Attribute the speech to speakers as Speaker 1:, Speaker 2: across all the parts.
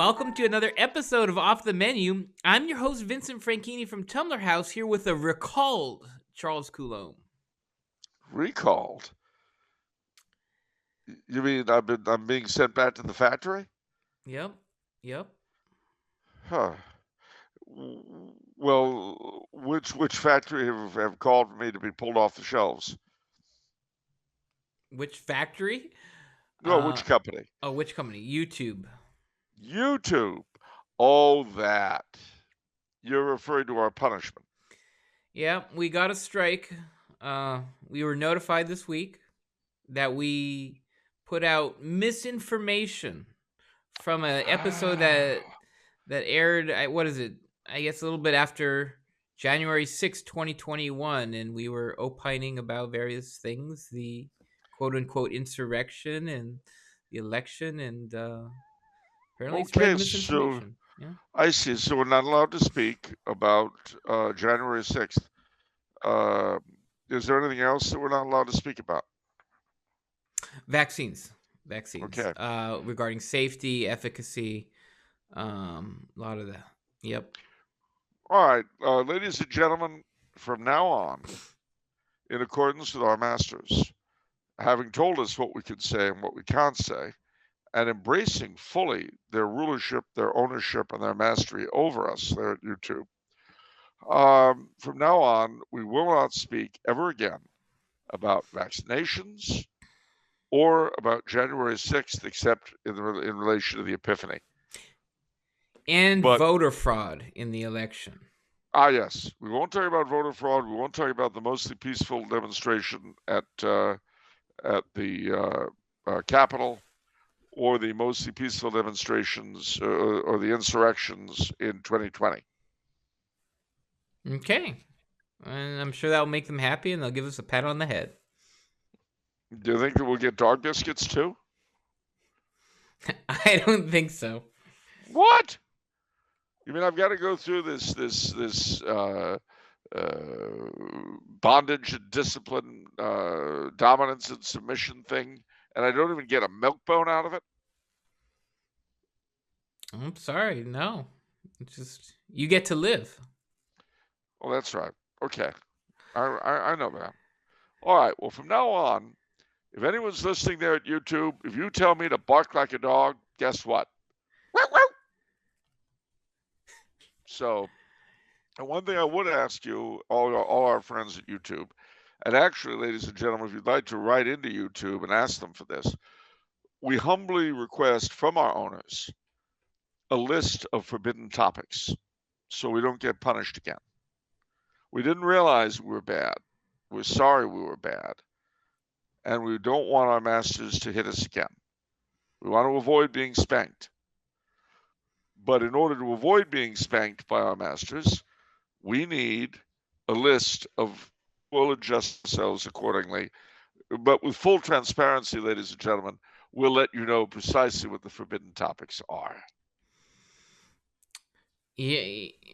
Speaker 1: welcome to another episode of Off the Menu. I'm your host, Vincent Franchini from Tumblr House, here with a recalled Charles Coulombe.
Speaker 2: Recalled? You mean I'm being sent back to the factory?
Speaker 1: Yep.
Speaker 2: Huh. Well, which factory have called for me to be pulled off the shelves?
Speaker 1: Which factory?
Speaker 2: No, which company?
Speaker 1: Oh, which company? YouTube.
Speaker 2: YouTube. Oh, that. You're referring to our punishment.
Speaker 1: Yeah, we got a strike. We were notified this week that we put out misinformation from an episode that aired. What is it? I guess a little bit after January 6th, 2021, and we were opining about various things, the quote-unquote insurrection and the election, and apparently spread
Speaker 2: Okay, so
Speaker 1: misinformation. Yeah.
Speaker 2: I see. So we're not allowed to speak about January 6th. Is there anything else that we're not allowed to speak about?
Speaker 1: Vaccines.
Speaker 2: Okay.
Speaker 1: Regarding safety, efficacy, a lot of that. Yep.
Speaker 2: All right, ladies and gentlemen, from now on, in accordance with our masters, having told us what we can say and what we can't say, and embracing fully their rulership, their ownership, and their mastery over us there at YouTube, from now on, we will not speak ever again about vaccinations or about January 6th, except in relation to the Epiphany.
Speaker 1: And voter fraud in the election.
Speaker 2: Yes. We won't talk about voter fraud. We won't talk about the mostly peaceful demonstration at the Capitol, or the mostly peaceful demonstrations or the insurrections in 2020.
Speaker 1: Okay. And I'm sure that'll make them happy, and they'll give us a pat on the head.
Speaker 2: Do you think that we'll get dog biscuits too?
Speaker 1: I don't think so.
Speaker 2: What? You mean I've got to go through this bondage and discipline, dominance and submission thing, and I don't even get a milk bone out of it?
Speaker 1: I'm sorry, no. It's just you get to live.
Speaker 2: Oh, that's right. Okay, I know that. All right. Well, from now on, if anyone's listening there at YouTube, if you tell me to bark like a dog, guess what? So, and one thing I would ask you, all our friends at YouTube, and actually, ladies and gentlemen, if you'd like to write into YouTube and ask them for this, we humbly request from our owners a list of forbidden topics so we don't get punished again. We didn't realize we were bad. We're sorry we were bad. And we don't want our masters to hit us again. We want to avoid being spanked. But in order to avoid being spanked by our masters, we need a list of, we'll adjust ourselves accordingly. But with full transparency, ladies and gentlemen, we'll let you know precisely what the forbidden topics are.
Speaker 1: Yeah,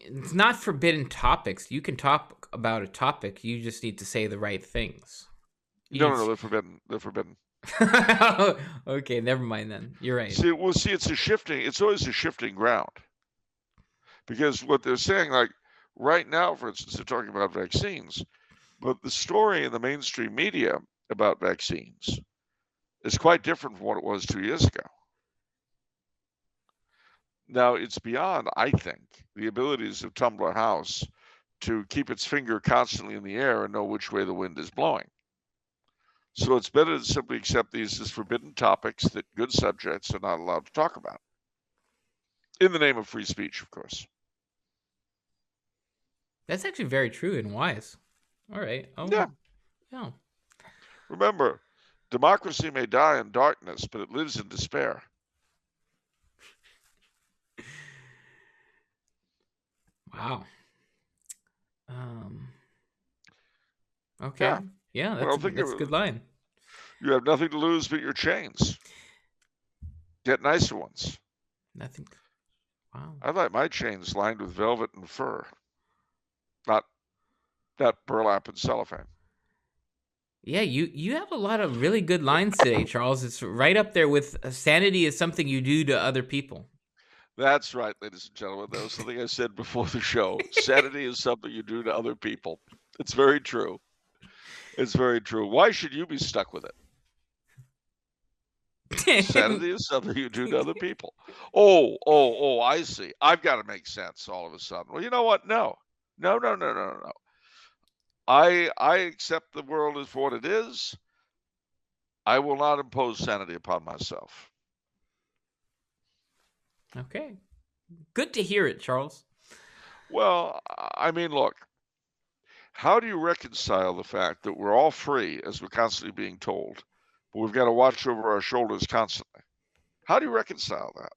Speaker 1: it's not forbidden topics. You can talk about a topic. You just need to say the right things.
Speaker 2: No, they're forbidden. They're forbidden.
Speaker 1: Okay, never mind then. You're right.
Speaker 2: See, it's always a shifting ground. Because what they're saying, like right now, for instance, they're talking about vaccines, but the story in the mainstream media about vaccines is quite different from what it was 2 years ago. Now, it's beyond, I think, the abilities of Tumblr House to keep its finger constantly in the air and know which way the wind is blowing. So it's better to simply accept these as forbidden topics that good subjects are not allowed to talk about. In the name of free speech, of course.
Speaker 1: That's actually very true and wise. All right.
Speaker 2: Yeah. Remember, democracy may die in darkness, but it lives in despair.
Speaker 1: Wow. Okay. Yeah, that's a good line.
Speaker 2: You have nothing to lose but your chains. Get nicer ones.
Speaker 1: Nothing. Wow.
Speaker 2: I like my chains lined with velvet and fur, not that burlap and cellophane.
Speaker 1: Yeah, you have a lot of really good lines today, Charles. It's right up there with sanity is something you do to other people.
Speaker 2: That's right, ladies and gentlemen. That was something I said before the show. Sanity is something you do to other people. It's very true. It's very true. Why should you be stuck with it? Sanity is something you do to other people. Oh, I see. I've got to make sense all of a sudden. Well, you know what? No. No, no, no, no, no. I accept the world as for what it is. I will not impose sanity upon myself.
Speaker 1: Okay. Good to hear it, Charles.
Speaker 2: Well, I mean, look, how do you reconcile the fact that we're all free, as we're constantly being told, but we've got to watch over our shoulders constantly? How do you reconcile that?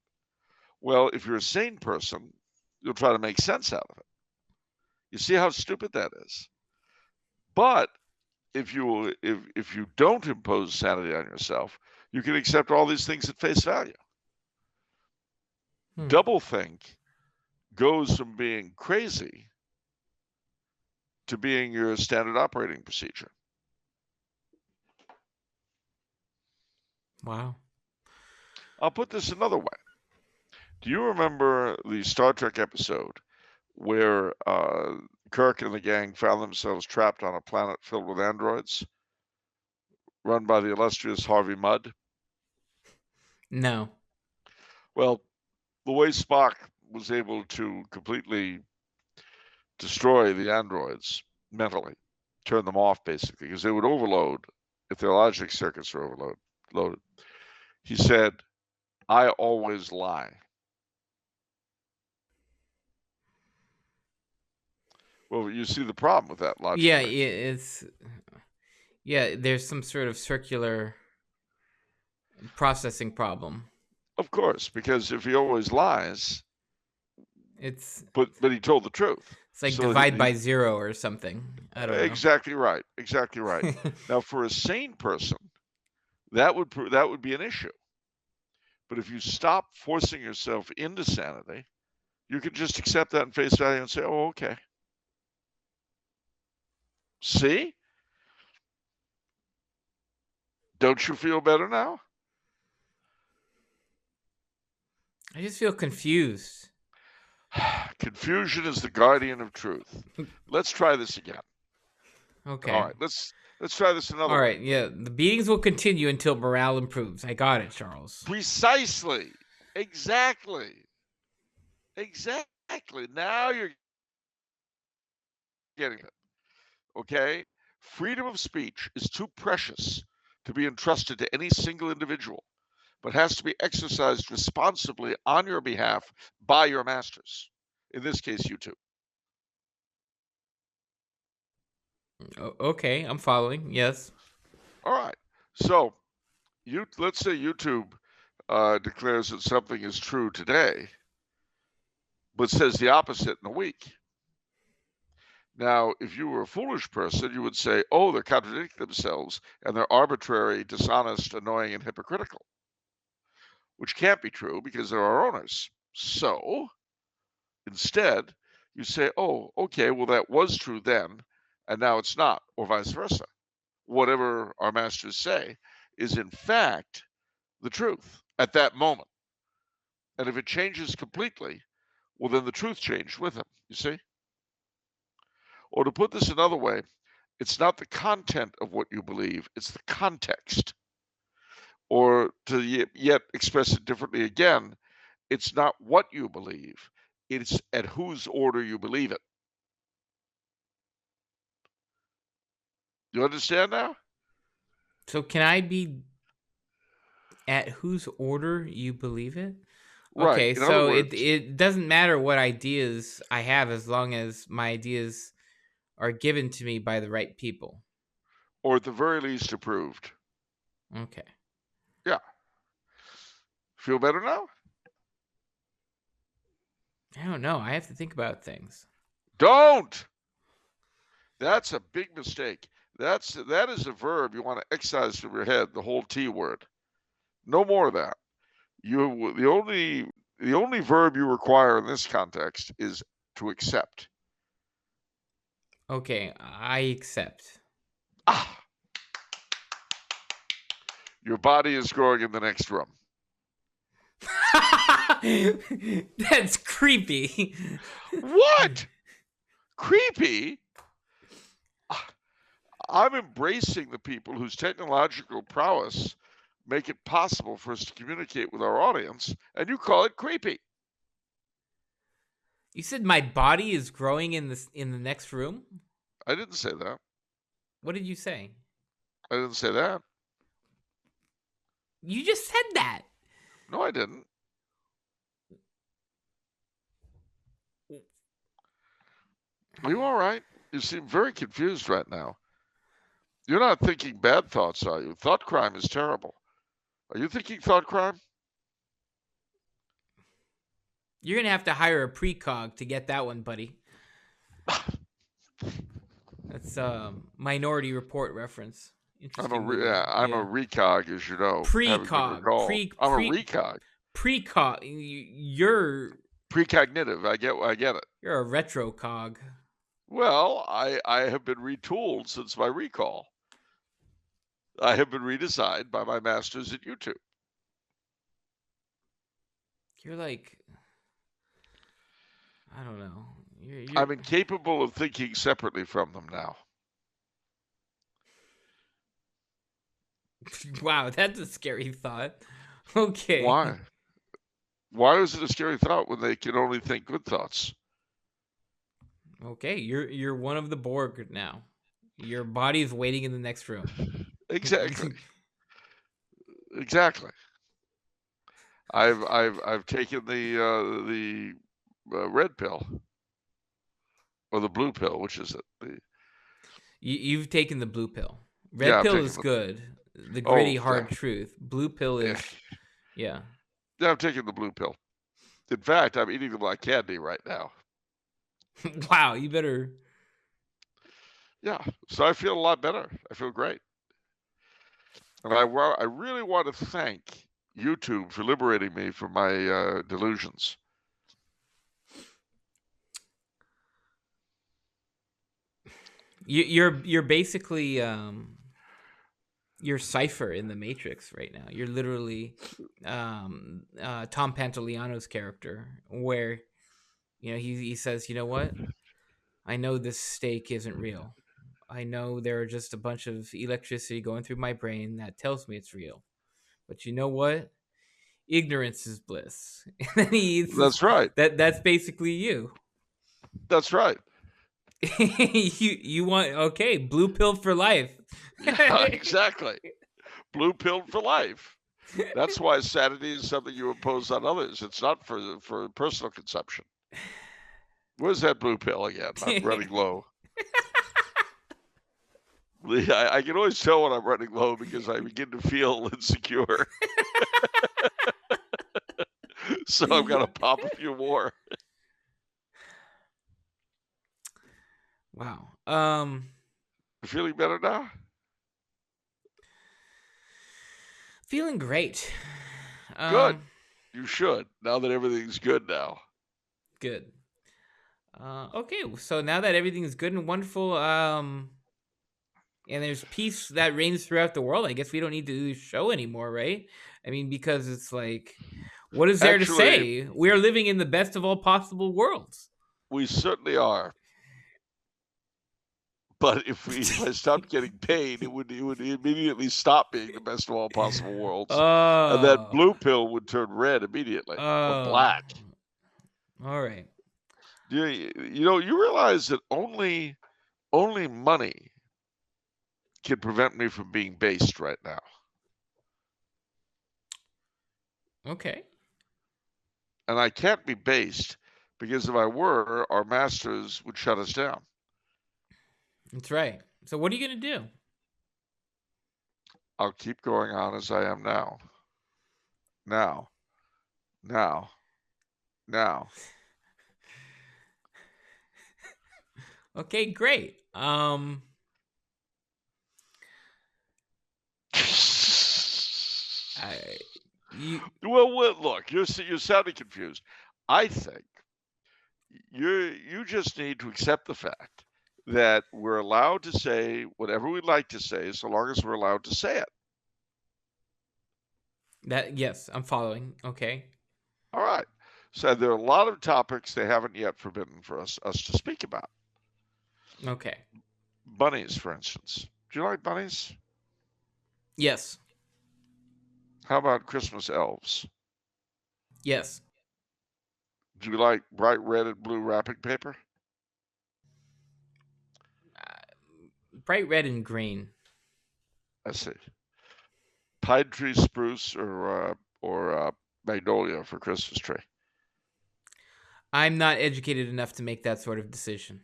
Speaker 2: Well, if you're a sane person, you'll try to make sense out of it. You see how stupid that is? But if you don't impose sanity on yourself, you can accept all these things at face value. Doublethink goes from being crazy to being your standard operating procedure.
Speaker 1: Wow.
Speaker 2: I'll put this another way. Do you remember the Star Trek episode where Kirk and the gang found themselves trapped on a planet filled with androids run by the illustrious Harvey Mudd?
Speaker 1: No.
Speaker 2: Well, the way Spock was able to completely destroy the androids mentally, turn them off basically, because they would overload if their logic circuits are overloaded. He said, "I always lie." Well, you see the problem with that logic.
Speaker 1: Yeah,
Speaker 2: right?
Speaker 1: there's some sort of circular processing problem.
Speaker 2: Of course, because if he always lies, but he told the truth.
Speaker 1: It's like divide by 0 or something. I don't know.
Speaker 2: Exactly right. Exactly right. Now, for a sane person, that would be an issue. But if you stop forcing yourself into sanity, you can just accept that in face value and say, "Oh, okay." See? Don't you feel better now?
Speaker 1: I just feel confused.
Speaker 2: Confusion is the guardian of truth. Let's try this again.
Speaker 1: Okay.
Speaker 2: All right. Let's try this another way.
Speaker 1: All right. Yeah. The beatings will continue until morale improves. I got it, Charles.
Speaker 2: Precisely. Exactly. Now you're getting it. Okay? Freedom of speech is too precious to be entrusted to any single individual, but has to be exercised responsibly on your behalf by your masters. In this case, YouTube.
Speaker 1: Okay, I'm following. Yes.
Speaker 2: All right. So, let's say YouTube declares that something is true today, but says the opposite in a week. Now, if you were a foolish person, you would say, "Oh, they're contradicting themselves, and they're arbitrary, dishonest, annoying, and hypocritical," which can't be true because they're our owners. So, instead, you say, "Oh, okay, well, that was true then, and now it's not," or vice versa. Whatever our masters say is, in fact, the truth at that moment. And if it changes completely, well, then the truth changed with him, you see? Or to put this another way, it's not the content of what you believe, it's the context. Or to yet express it differently again, it's not what you believe, it's at whose order you believe it. You understand now?
Speaker 1: So can I be at whose order you believe it?
Speaker 2: Right.
Speaker 1: Okay,
Speaker 2: In
Speaker 1: so
Speaker 2: other words,
Speaker 1: it doesn't matter what ideas I have as long as my ideas are given to me by the right people.
Speaker 2: Or at the very least approved.
Speaker 1: Okay.
Speaker 2: Yeah. Feel better now?
Speaker 1: I don't know. I have to think about things.
Speaker 2: Don't! That's a big mistake. That is a verb you want to excise from your head, the whole T word. No more of that. The only verb you require in this context is to accept.
Speaker 1: Okay, I accept.
Speaker 2: Ah! Your body is growing in the next room.
Speaker 1: That's creepy.
Speaker 2: What? Creepy? I'm embracing the people whose technological prowess make it possible for us to communicate with our audience, and you call it creepy.
Speaker 1: You said my body is growing in the next room?
Speaker 2: I didn't say that.
Speaker 1: What did you say?
Speaker 2: I didn't say that.
Speaker 1: You just said that.
Speaker 2: No, I didn't. Are you all right? You seem very confused right now. You're not thinking bad thoughts, are you? Thought crime is terrible. Are you thinking thought crime?
Speaker 1: You're gonna have to hire a precog to get that one, buddy. That's Minority Report reference. Interesting movie.
Speaker 2: I'm a recog, as you know.
Speaker 1: Precog.
Speaker 2: I'm a recog.
Speaker 1: Precog. You're
Speaker 2: Precognitive. I get it.
Speaker 1: You're a retrocog.
Speaker 2: Well, I have been retooled since my recall. I have been redesigned by my masters at YouTube.
Speaker 1: You're like, I don't know.
Speaker 2: I'm incapable of thinking separately from them now.
Speaker 1: Wow, that's a scary thought. Okay.
Speaker 2: Why? Why is it a scary thought when they can only think good thoughts?
Speaker 1: Okay, you're one of the Borg now. Your body is waiting in the next room.
Speaker 2: Exactly. Exactly. I've taken the red pill or the blue pill, which is it?
Speaker 1: You've taken the blue pill. Red pill is good. The gritty hard truth. Blue pill is yeah.
Speaker 2: Yeah, I'm taking the blue pill. In fact, I'm eating them like candy right now.
Speaker 1: Wow, you better.
Speaker 2: Yeah, so I feel a lot better. I feel great. And I really want to thank YouTube for liberating me from my delusions.
Speaker 1: You're basically you're Cypher in the Matrix right now. You're literally Tom Pantoliano's character, where he says, you know what? I know this steak isn't real. I know there are just a bunch of electricity going through my brain that tells me it's real. But you know what? Ignorance is bliss. And he eats
Speaker 2: That's right.
Speaker 1: That's basically you.
Speaker 2: That's right.
Speaker 1: you want blue pill for life.
Speaker 2: Yeah, exactly. Blue pill for life. That's why sanity is something you impose on others. It's not for personal consumption. Where's that blue pill again? I'm running low. I can always tell when I'm running low because I begin to feel insecure. So I'm going to pop a few more.
Speaker 1: Wow.
Speaker 2: Feeling better now?
Speaker 1: Feeling great.
Speaker 2: Good. You should, now that everything's good now.
Speaker 1: Good. Okay, so now that everything is good and wonderful, and there's peace that reigns throughout the world, I guess we don't need to do this show anymore, right? I mean, because it's like, what is there to say? We are living in the best of all possible worlds.
Speaker 2: We certainly are. But if I stopped getting paid, it would immediately stop being the best of all possible worlds. And that blue pill would turn red immediately or black.
Speaker 1: All right.
Speaker 2: You realize that only money can prevent me from being based right now.
Speaker 1: Okay.
Speaker 2: And I can't be based because if I were, our masters would shut us down.
Speaker 1: That's right. So what are you going to do?
Speaker 2: I'll keep going on as I am now. Now.
Speaker 1: Okay, great.
Speaker 2: Well, look, you're sounding confused. I think you just need to accept the fact that we're allowed to say whatever we'd like to say, so long as we're allowed to say it.
Speaker 1: Yes, I'm following. Okay.
Speaker 2: All right. So there are a lot of topics they haven't yet forbidden for us to speak about.
Speaker 1: Okay.
Speaker 2: Bunnies, for instance. Do you like bunnies?
Speaker 1: Yes.
Speaker 2: How about Christmas elves?
Speaker 1: Yes.
Speaker 2: Do you like bright red and blue wrapping paper?
Speaker 1: Bright red and green.
Speaker 2: I see. Pine tree, spruce, or magnolia for Christmas tree.
Speaker 1: I'm not educated enough to make that sort of decision.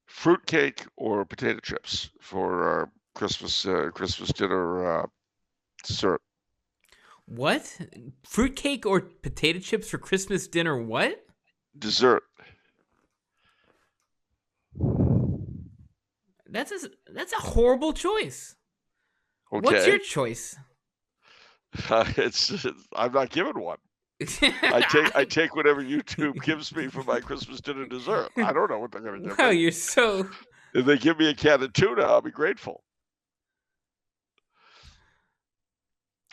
Speaker 2: Fruitcake or potato chips for Christmas dinner dessert.
Speaker 1: What? Fruitcake or potato chips for Christmas dinner? What?
Speaker 2: Dessert.
Speaker 1: That's a horrible choice.
Speaker 2: Okay.
Speaker 1: What's your choice?
Speaker 2: I'm not given one. I take whatever YouTube gives me for my Christmas dinner dessert. I don't know what they're going to give
Speaker 1: Wow,
Speaker 2: me.
Speaker 1: you're so...
Speaker 2: If they give me a can of tuna, I'll be grateful.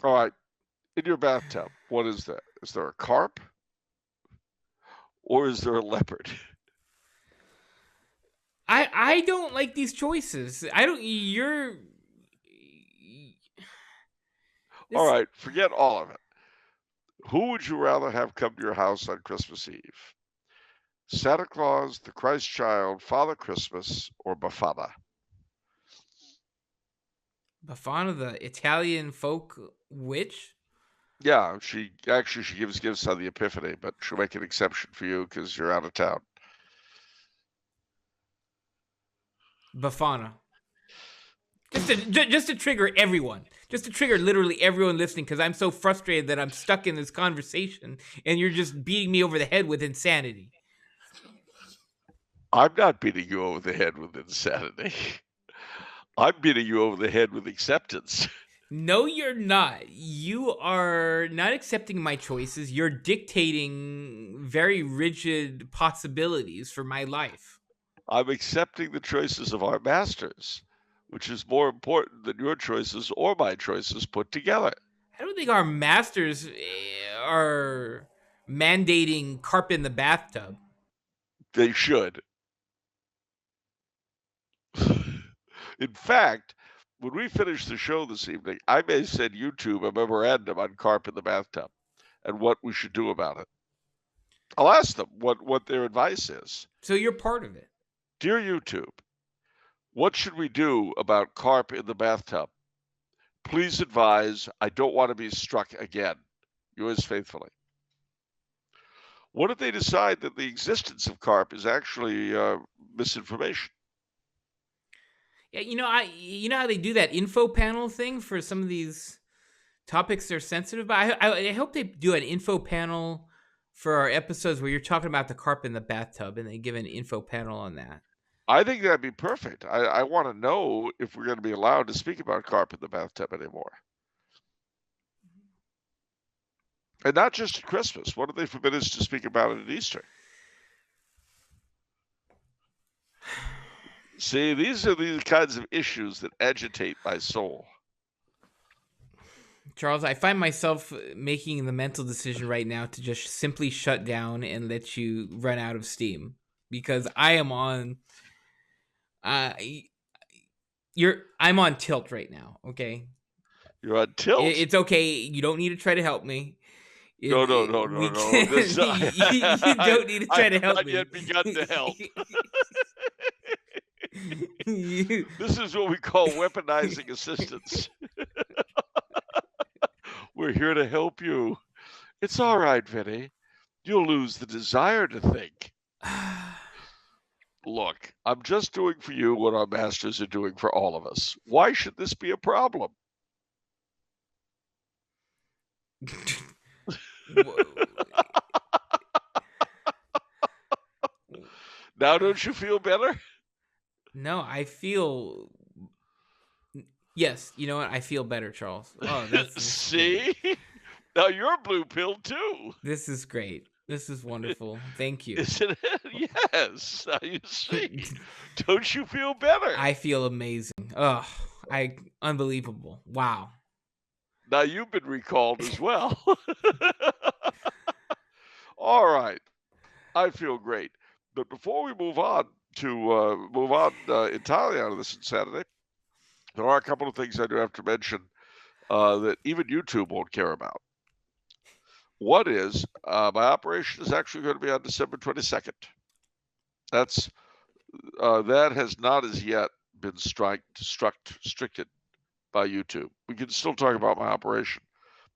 Speaker 2: All right. In your bathtub, what is that? Is there a carp? Or is there a leopard?
Speaker 1: I don't like these choices. I don't... You're...
Speaker 2: All right. Forget all of it. Who would you rather have come to your house on Christmas Eve? Santa Claus, the Christ Child, Father Christmas, or Befana?
Speaker 1: Befana, the Italian folk witch?
Speaker 2: Yeah, she gives gifts on the Epiphany, but she'll make an exception for you because you're out of town.
Speaker 1: Befana. Just to trigger everyone. Just to trigger literally everyone listening, because I'm so frustrated that I'm stuck in this conversation and you're just beating me over the head with insanity.
Speaker 2: I'm not beating you over the head with insanity. I'm beating you over the head with acceptance.
Speaker 1: No, you're not. You are not accepting my choices. You're dictating very rigid possibilities for my life.
Speaker 2: I'm accepting the choices of our masters, which is more important than your choices or my choices put together.
Speaker 1: I don't think our masters are mandating carp in the bathtub.
Speaker 2: They should. In fact, when we finish the show this evening, I may send YouTube a memorandum on carp in the bathtub and what we should do about it. I'll ask them what their advice is.
Speaker 1: So you're part of it.
Speaker 2: Dear YouTube, what should we do about carp in the bathtub? Please advise. I don't want to be struck again. Yours faithfully. What if they decide that the existence of carp is actually misinformation?
Speaker 1: Yeah, you know how they do that info panel thing for some of these topics they're sensitive about. I hope they do an info panel for our episodes where you're talking about the carp in the bathtub, and they give an info panel on that.
Speaker 2: I think that'd be perfect. I want to know if we're going to be allowed to speak about carp in the bathtub anymore. And not just at Christmas. What do they forbid us to speak about it at Easter? See, these are the kinds of issues that agitate my soul.
Speaker 1: Charles, I find myself making the mental decision right now to just simply shut down and let you run out of steam, because I am on I'm on tilt right now, okay?
Speaker 2: You're on tilt?
Speaker 1: It's okay. You don't need to try to help me.
Speaker 2: No.
Speaker 1: You don't need to try to help me.
Speaker 2: I have not yet begun to help. This is what we call weaponizing assistance. We're here to help you. It's all right, Vinny. You'll lose the desire to think. Look, I'm just doing for you what our masters are doing for all of us. Why should this be a problem? Now don't you feel better?
Speaker 1: No, I feel... Yes, you know what? I feel better, Charles. Oh, that's
Speaker 2: See? Great. Now you're blue pilled too.
Speaker 1: This is great. This is wonderful. Thank you.
Speaker 2: Isn't it? Yes. Now you see. Don't you feel better?
Speaker 1: I feel amazing. Oh, unbelievable. Wow.
Speaker 2: Now you've been recalled as well. All right. I feel great. But before we move on entirely out of this insanity, there are a couple of things I do have to mention that even YouTube won't care about. One is my operation is actually going to be on December 22nd. That has not as yet been restricted by YouTube. We can still talk about my operation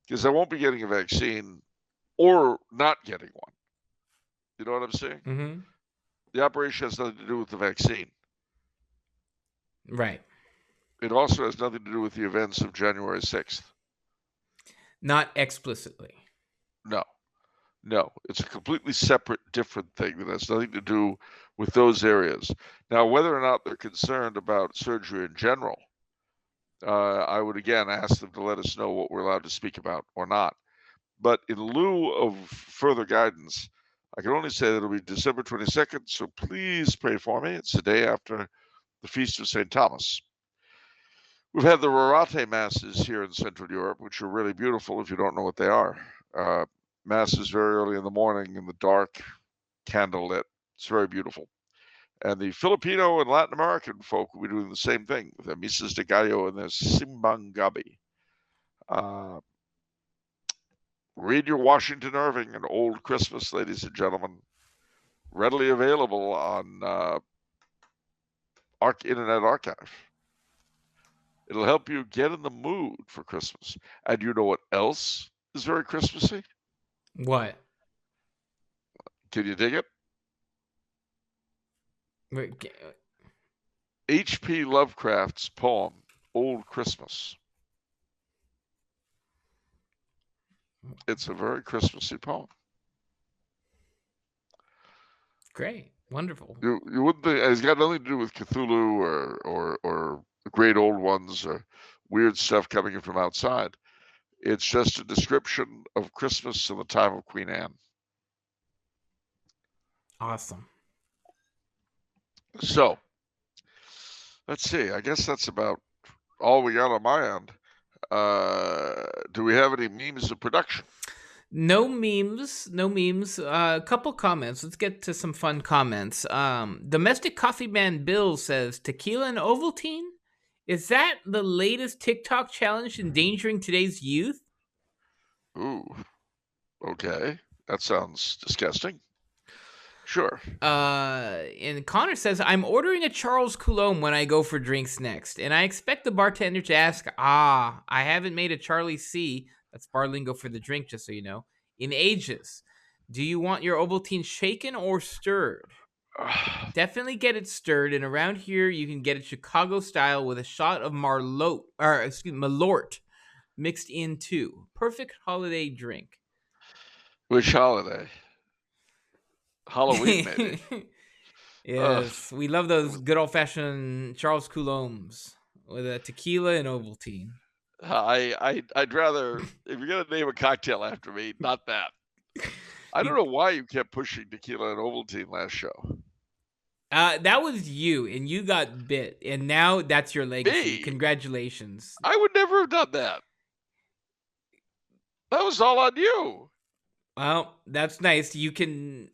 Speaker 2: because I won't be getting a vaccine or not getting one. You know what I'm saying?
Speaker 1: Mm-hmm.
Speaker 2: The operation has nothing to do with the vaccine.
Speaker 1: Right.
Speaker 2: It also has nothing to do with the events of January 6th.
Speaker 1: Not explicitly.
Speaker 2: No. It's a completely separate, different thing that has nothing to do with those areas. Now, whether or not they're concerned about surgery in general, I would again ask them to let us know what we're allowed to speak about or not. But in lieu of further guidance, I can only say that it'll be December 22nd, so please pray for me. It's the day after the Feast of St. Thomas. We've had the Rorate Masses here in Central Europe, which are really beautiful if you don't know what they are. Masses very early in the morning in the dark, candlelit. It's very beautiful. And the Filipino and Latin American folk will be doing the same thing with their Misas de Gallo and their Simbang Gabi. Read your Washington Irving and Old Christmas, ladies and gentlemen. Readily available on Internet Archive. It'll help you get in the mood for Christmas. And you know what else is very Christmassy?
Speaker 1: What?
Speaker 2: Can you dig it? H.P. Lovecraft's poem, Old Christmas. It's a very Christmassy poem.
Speaker 1: Great. Wonderful.
Speaker 2: You wouldn't think it's got nothing to do with Cthulhu or the great old ones or weird stuff coming in from outside. It's just a description of Christmas in the time of Queen Anne.
Speaker 1: Awesome.
Speaker 2: So, let's see. I guess that's about all we got on my end. Do we have any memes of production?
Speaker 1: No memes. A couple comments. Let's get to some fun comments. Domestic Coffee Man Bill says, tequila and Ovaltine? Is that the latest TikTok challenge endangering today's youth?
Speaker 2: Ooh, okay. That sounds disgusting. Sure.
Speaker 1: And Connor says, I'm ordering a Charles Coulombe when I go for drinks next, and I expect the bartender to ask, I haven't made a Charlie C, that's bar lingo for the drink, just so you know, in ages. Do you want your Ovaltine shaken or stirred? Definitely get it stirred, and around here you can get it Chicago style with a shot of Malort mixed in too. Perfect holiday drink.
Speaker 2: Which holiday? Halloween, maybe.
Speaker 1: Yes, we love those good old-fashioned Charles Coulombes with a tequila and Ovaltine.
Speaker 2: I'd rather, if you're gonna name a cocktail after me, not that. I don't know why you kept pushing tequila and Ovaltine last show.
Speaker 1: That was you, and you got bit, and now that's your legacy.
Speaker 2: Me?
Speaker 1: Congratulations.
Speaker 2: I would never have done that. That was all on you.
Speaker 1: Well, that's nice. You can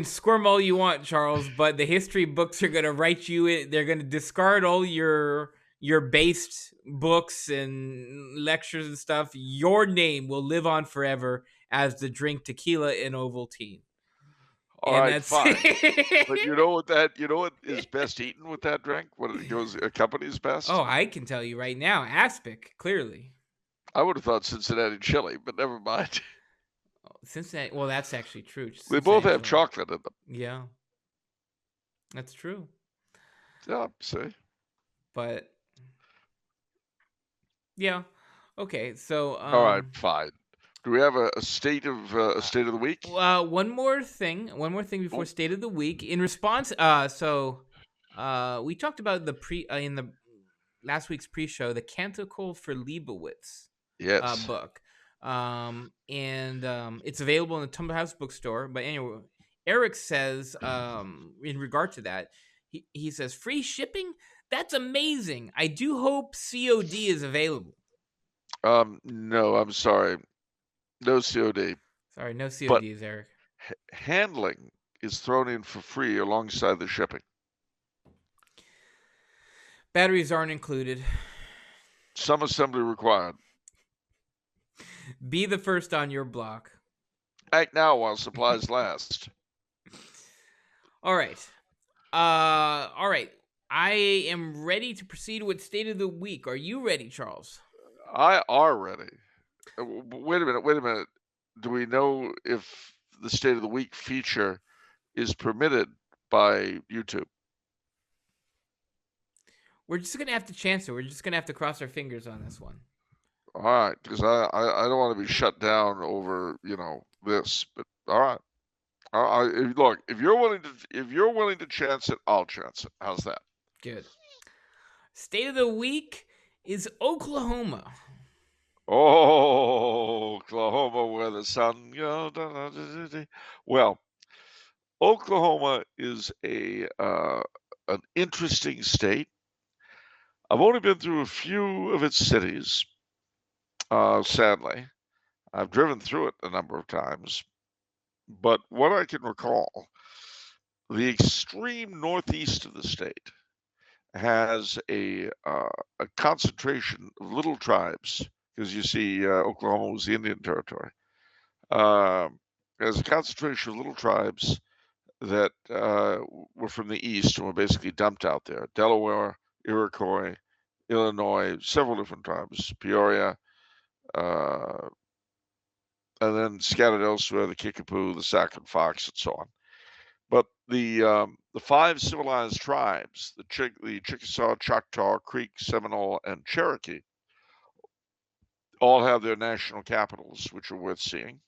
Speaker 1: squirm all you want, Charles, but the history books are gonna write you in. They're gonna discard all your based books and lectures and stuff. Your name will live on forever as the drink tequila and Ovaltine.
Speaker 2: All
Speaker 1: and
Speaker 2: right,
Speaker 1: that's
Speaker 2: fine. But you know what is best eaten with that drink? What it goes accompanies best?
Speaker 1: Oh, I can tell you right now, aspic, clearly.
Speaker 2: I would have thought Cincinnati chili, but never mind.
Speaker 1: Cincinnati, well, that's actually true.
Speaker 2: They both have chocolate in them.
Speaker 1: Yeah, that's true.
Speaker 2: Yeah, see.
Speaker 1: But yeah, okay. So
Speaker 2: all right, fine. Do we have a state of the week?
Speaker 1: One more thing before state of the week. In response, we talked about the in the last week's pre-show, the Canticle for Leibowitz book. And it's available in the Tumble House bookstore. But anyway, Eric says, in regard to that, he says, free shipping? That's amazing. I do hope COD is available.
Speaker 2: No, I'm sorry. No COD.
Speaker 1: Sorry, no
Speaker 2: But
Speaker 1: CODs, Eric.
Speaker 2: handling is thrown in for free alongside the shipping.
Speaker 1: Batteries aren't included.
Speaker 2: Some assembly required.
Speaker 1: Be the first on your block.
Speaker 2: Act now while supplies last.
Speaker 1: All right. All right. I am ready to proceed with State of the Week. Are you ready, Charles?
Speaker 2: I are ready. Wait a minute. Wait a minute. Do we know if the State of the Week feature is permitted by YouTube?
Speaker 1: We're just gonna have to chance it. We're just gonna have to cross our fingers on this one.
Speaker 2: All right, because I don't want to be shut down over this. But all right. Look, if you're willing to chance it, I'll chance it. How's that?
Speaker 1: Good. State of the Week is Oklahoma.
Speaker 2: Oh, Oklahoma, where the sun goes. Well, Oklahoma is an interesting state. I've only been through a few of its cities. Sadly, I've driven through it a number of times, but what I can recall, the extreme northeast of the state has a concentration of little tribes, because you see, Oklahoma was the Indian Territory. There's a concentration of little tribes that were from the east and were basically dumped out there. Delaware, Iroquois, Illinois, several different tribes, Peoria, uh, and then scattered elsewhere, the Kickapoo, the Sac and Fox, and so on. But the five civilized tribes, the Chickasaw, Choctaw, Creek, Seminole, and Cherokee, all have their national capitals, which are worth seeing.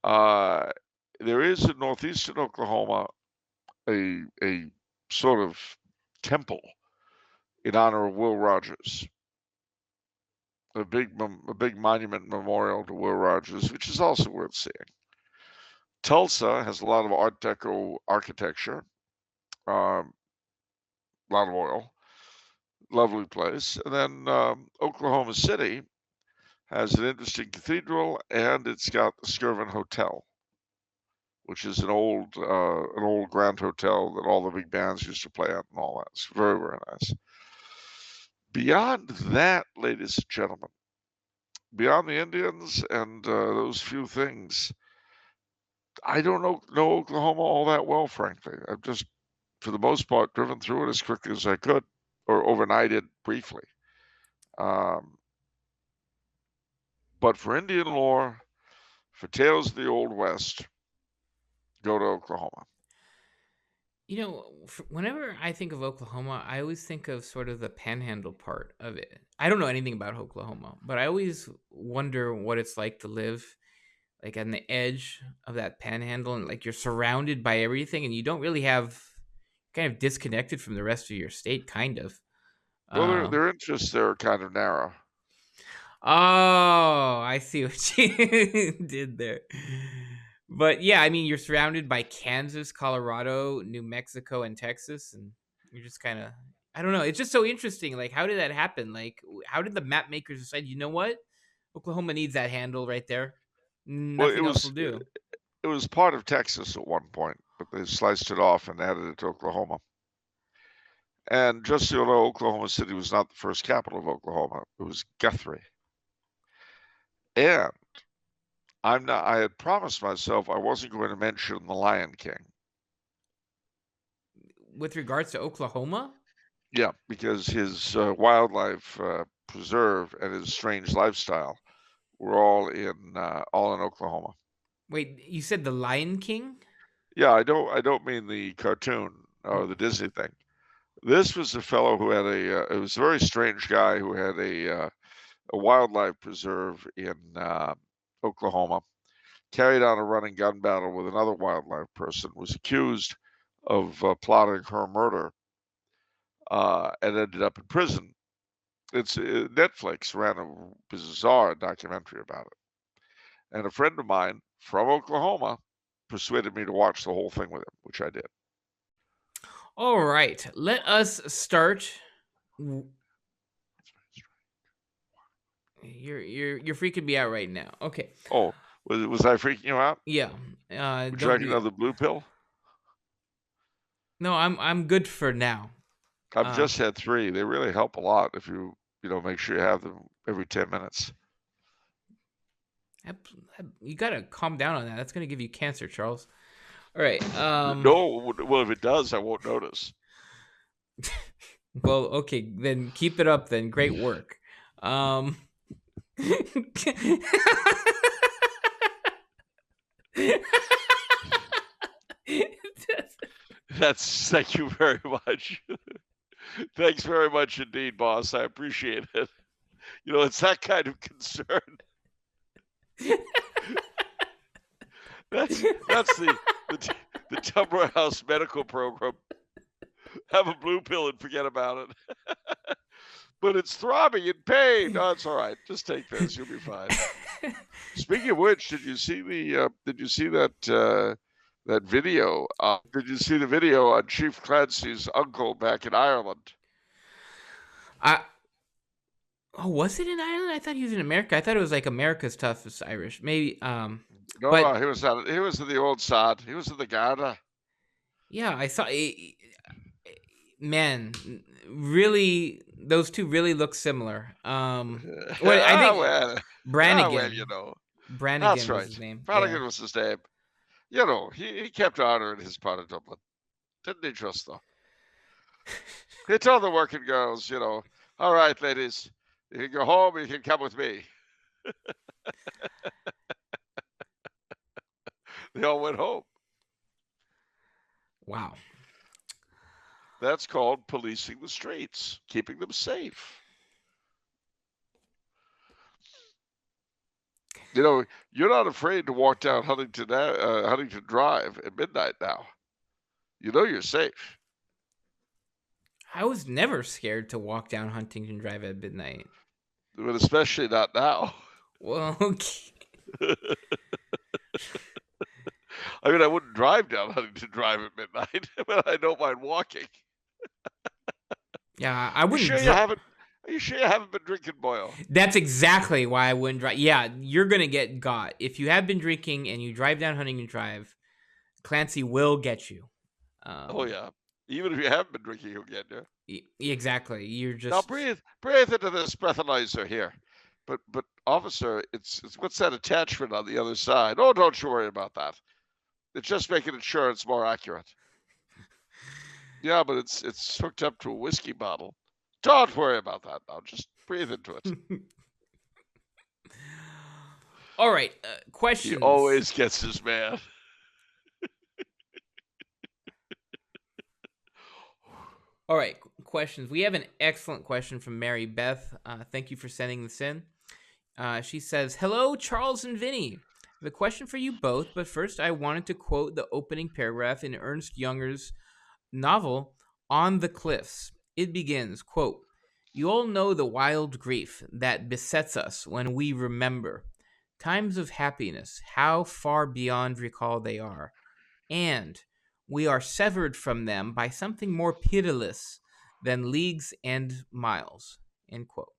Speaker 2: There is in northeastern Oklahoma a sort of temple in honor of Will Rogers, a big monument memorial to Will Rogers, which is also worth seeing. Tulsa has a lot of Art Deco architecture, a lot of oil, lovely place. And then Oklahoma City has an interesting cathedral, and it's got the Skirvin Hotel, which is an old grand hotel that all the big bands used to play at and all that. It's very, very nice. Beyond that, ladies and gentlemen, beyond the Indians and those few things, I don't know Oklahoma all that well, frankly. I've just, for the most part, driven through it as quickly as I could, or overnighted briefly. But for Indian lore, for tales of the Old West, go to Oklahoma.
Speaker 1: You know, whenever I think of Oklahoma, I always think of sort of the panhandle part of it. I don't know anything about Oklahoma, but I always wonder what it's like to live like on the edge of that panhandle, and like you're surrounded by everything and you don't really have, kind of disconnected from the rest of your state, kind of.
Speaker 2: Well,
Speaker 1: Um,
Speaker 2: their interests there are kind of narrow.
Speaker 1: oh, I see what you did there. But yeah, I mean, you're surrounded by Kansas, Colorado, New Mexico, and Texas, and you're just kind of, I don't know. It's just so interesting. Like, how did that happen? Like, how did the map makers decide, you know what? Oklahoma needs that handle right there.
Speaker 2: Well,
Speaker 1: Nothing else will do.
Speaker 2: it was part of Texas at one point, but they sliced it off and added it to Oklahoma. And just so you know, Oklahoma City was not the first capital of Oklahoma. It was Guthrie. And I had promised myself I wasn't going to mention the Lion King.
Speaker 1: With regards to Oklahoma?
Speaker 2: Yeah, because his wildlife preserve and his strange lifestyle were all in Oklahoma.
Speaker 1: Wait, you said the Lion King?
Speaker 2: Yeah, I don't mean the cartoon or
Speaker 1: Oh,
Speaker 2: the Disney thing. This was a fellow who had it was a very strange guy who had a wildlife preserve in Oklahoma, carried on a running gun battle with another wildlife person, was accused of plotting her murder, and ended up in prison. It's Netflix ran a bizarre documentary about it, and a friend of mine from Oklahoma persuaded me to watch the whole thing with him, which I did.
Speaker 1: all right. Let us start. You're freaking me out right now. Okay.
Speaker 2: Oh, was I freaking you out?
Speaker 1: Yeah.
Speaker 2: Would you
Speaker 1: Don't
Speaker 2: like
Speaker 1: do.
Speaker 2: another blue pill?
Speaker 1: No, I'm good for now.
Speaker 2: I've just had 3. They really help a lot if you make sure you have them every 10 minutes.
Speaker 1: You gotta calm down on that. That's gonna give you cancer, Charles. All right.
Speaker 2: No, well, if it does, I won't notice.
Speaker 1: Well, okay, then keep it up. Then great work.
Speaker 2: Thank you very much. Thanks very much indeed, boss. I appreciate it. It's that kind of concern. That's the Tupperware House medical program. Have a blue pill and forget about it. But it's throbbing in pain. No, it's all right. Just take this. You'll be fine. Speaking of which, did you see that that video? Did you see the video on Chief Clancy's uncle back in Ireland?
Speaker 1: Oh, was it in Ireland? I thought he was in America. I thought it was like America's Toughest Irish. Maybe.
Speaker 2: No,
Speaker 1: but
Speaker 2: he was not. He was in the old sod. He was in the Garda.
Speaker 1: Yeah, I saw. Man, really, those two really look similar. What I think
Speaker 2: well,
Speaker 1: Brannigan. Brannigan
Speaker 2: that's
Speaker 1: was
Speaker 2: right.
Speaker 1: his name.
Speaker 2: Brannigan was his name. He kept honoring his part of Dublin, didn't he, just though? He told the working girls, all right, ladies, you can go home. You can come with me. They all went home.
Speaker 1: Wow.
Speaker 2: That's called policing the streets, keeping them safe. You're not afraid to walk down Huntington Drive at midnight now. You're safe.
Speaker 1: I was never scared to walk down Huntington Drive at midnight.
Speaker 2: But especially not now.
Speaker 1: Well, okay.
Speaker 2: I mean, I wouldn't drive down Huntington Drive at midnight, but I don't mind walking.
Speaker 1: Yeah, I wouldn't.
Speaker 2: Are you sure you haven't been drinking, Boyle?
Speaker 1: That's exactly why I wouldn't drive. Yeah, you're gonna get got if you have been drinking and you drive down Huntington Drive. Clancy will get you.
Speaker 2: Oh yeah, even if you haven't been drinking, he'll get you.
Speaker 1: Exactly. You're just
Speaker 2: now breathe into this breathalyzer here. But officer, it's what's that attachment on the other side? Oh, don't you worry about that. It's just making insurance more accurate. Yeah, but it's hooked up to a whiskey bottle. Don't worry about that now. Just breathe into it.
Speaker 1: All right. Questions.
Speaker 2: He always gets his man.
Speaker 1: All right. Questions. We have an excellent question from Mary Beth. Thank you for sending this in. She says, "Hello, Charles and Vinny. I have a question for you both, but first I wanted to quote the opening paragraph in Ernst Junger's novel, On the Cliffs. It begins, quote, 'You all know the wild grief that besets us when we remember times of happiness, how far beyond recall they are, and we are severed from them by something more pitiless than leagues and miles,' end quote.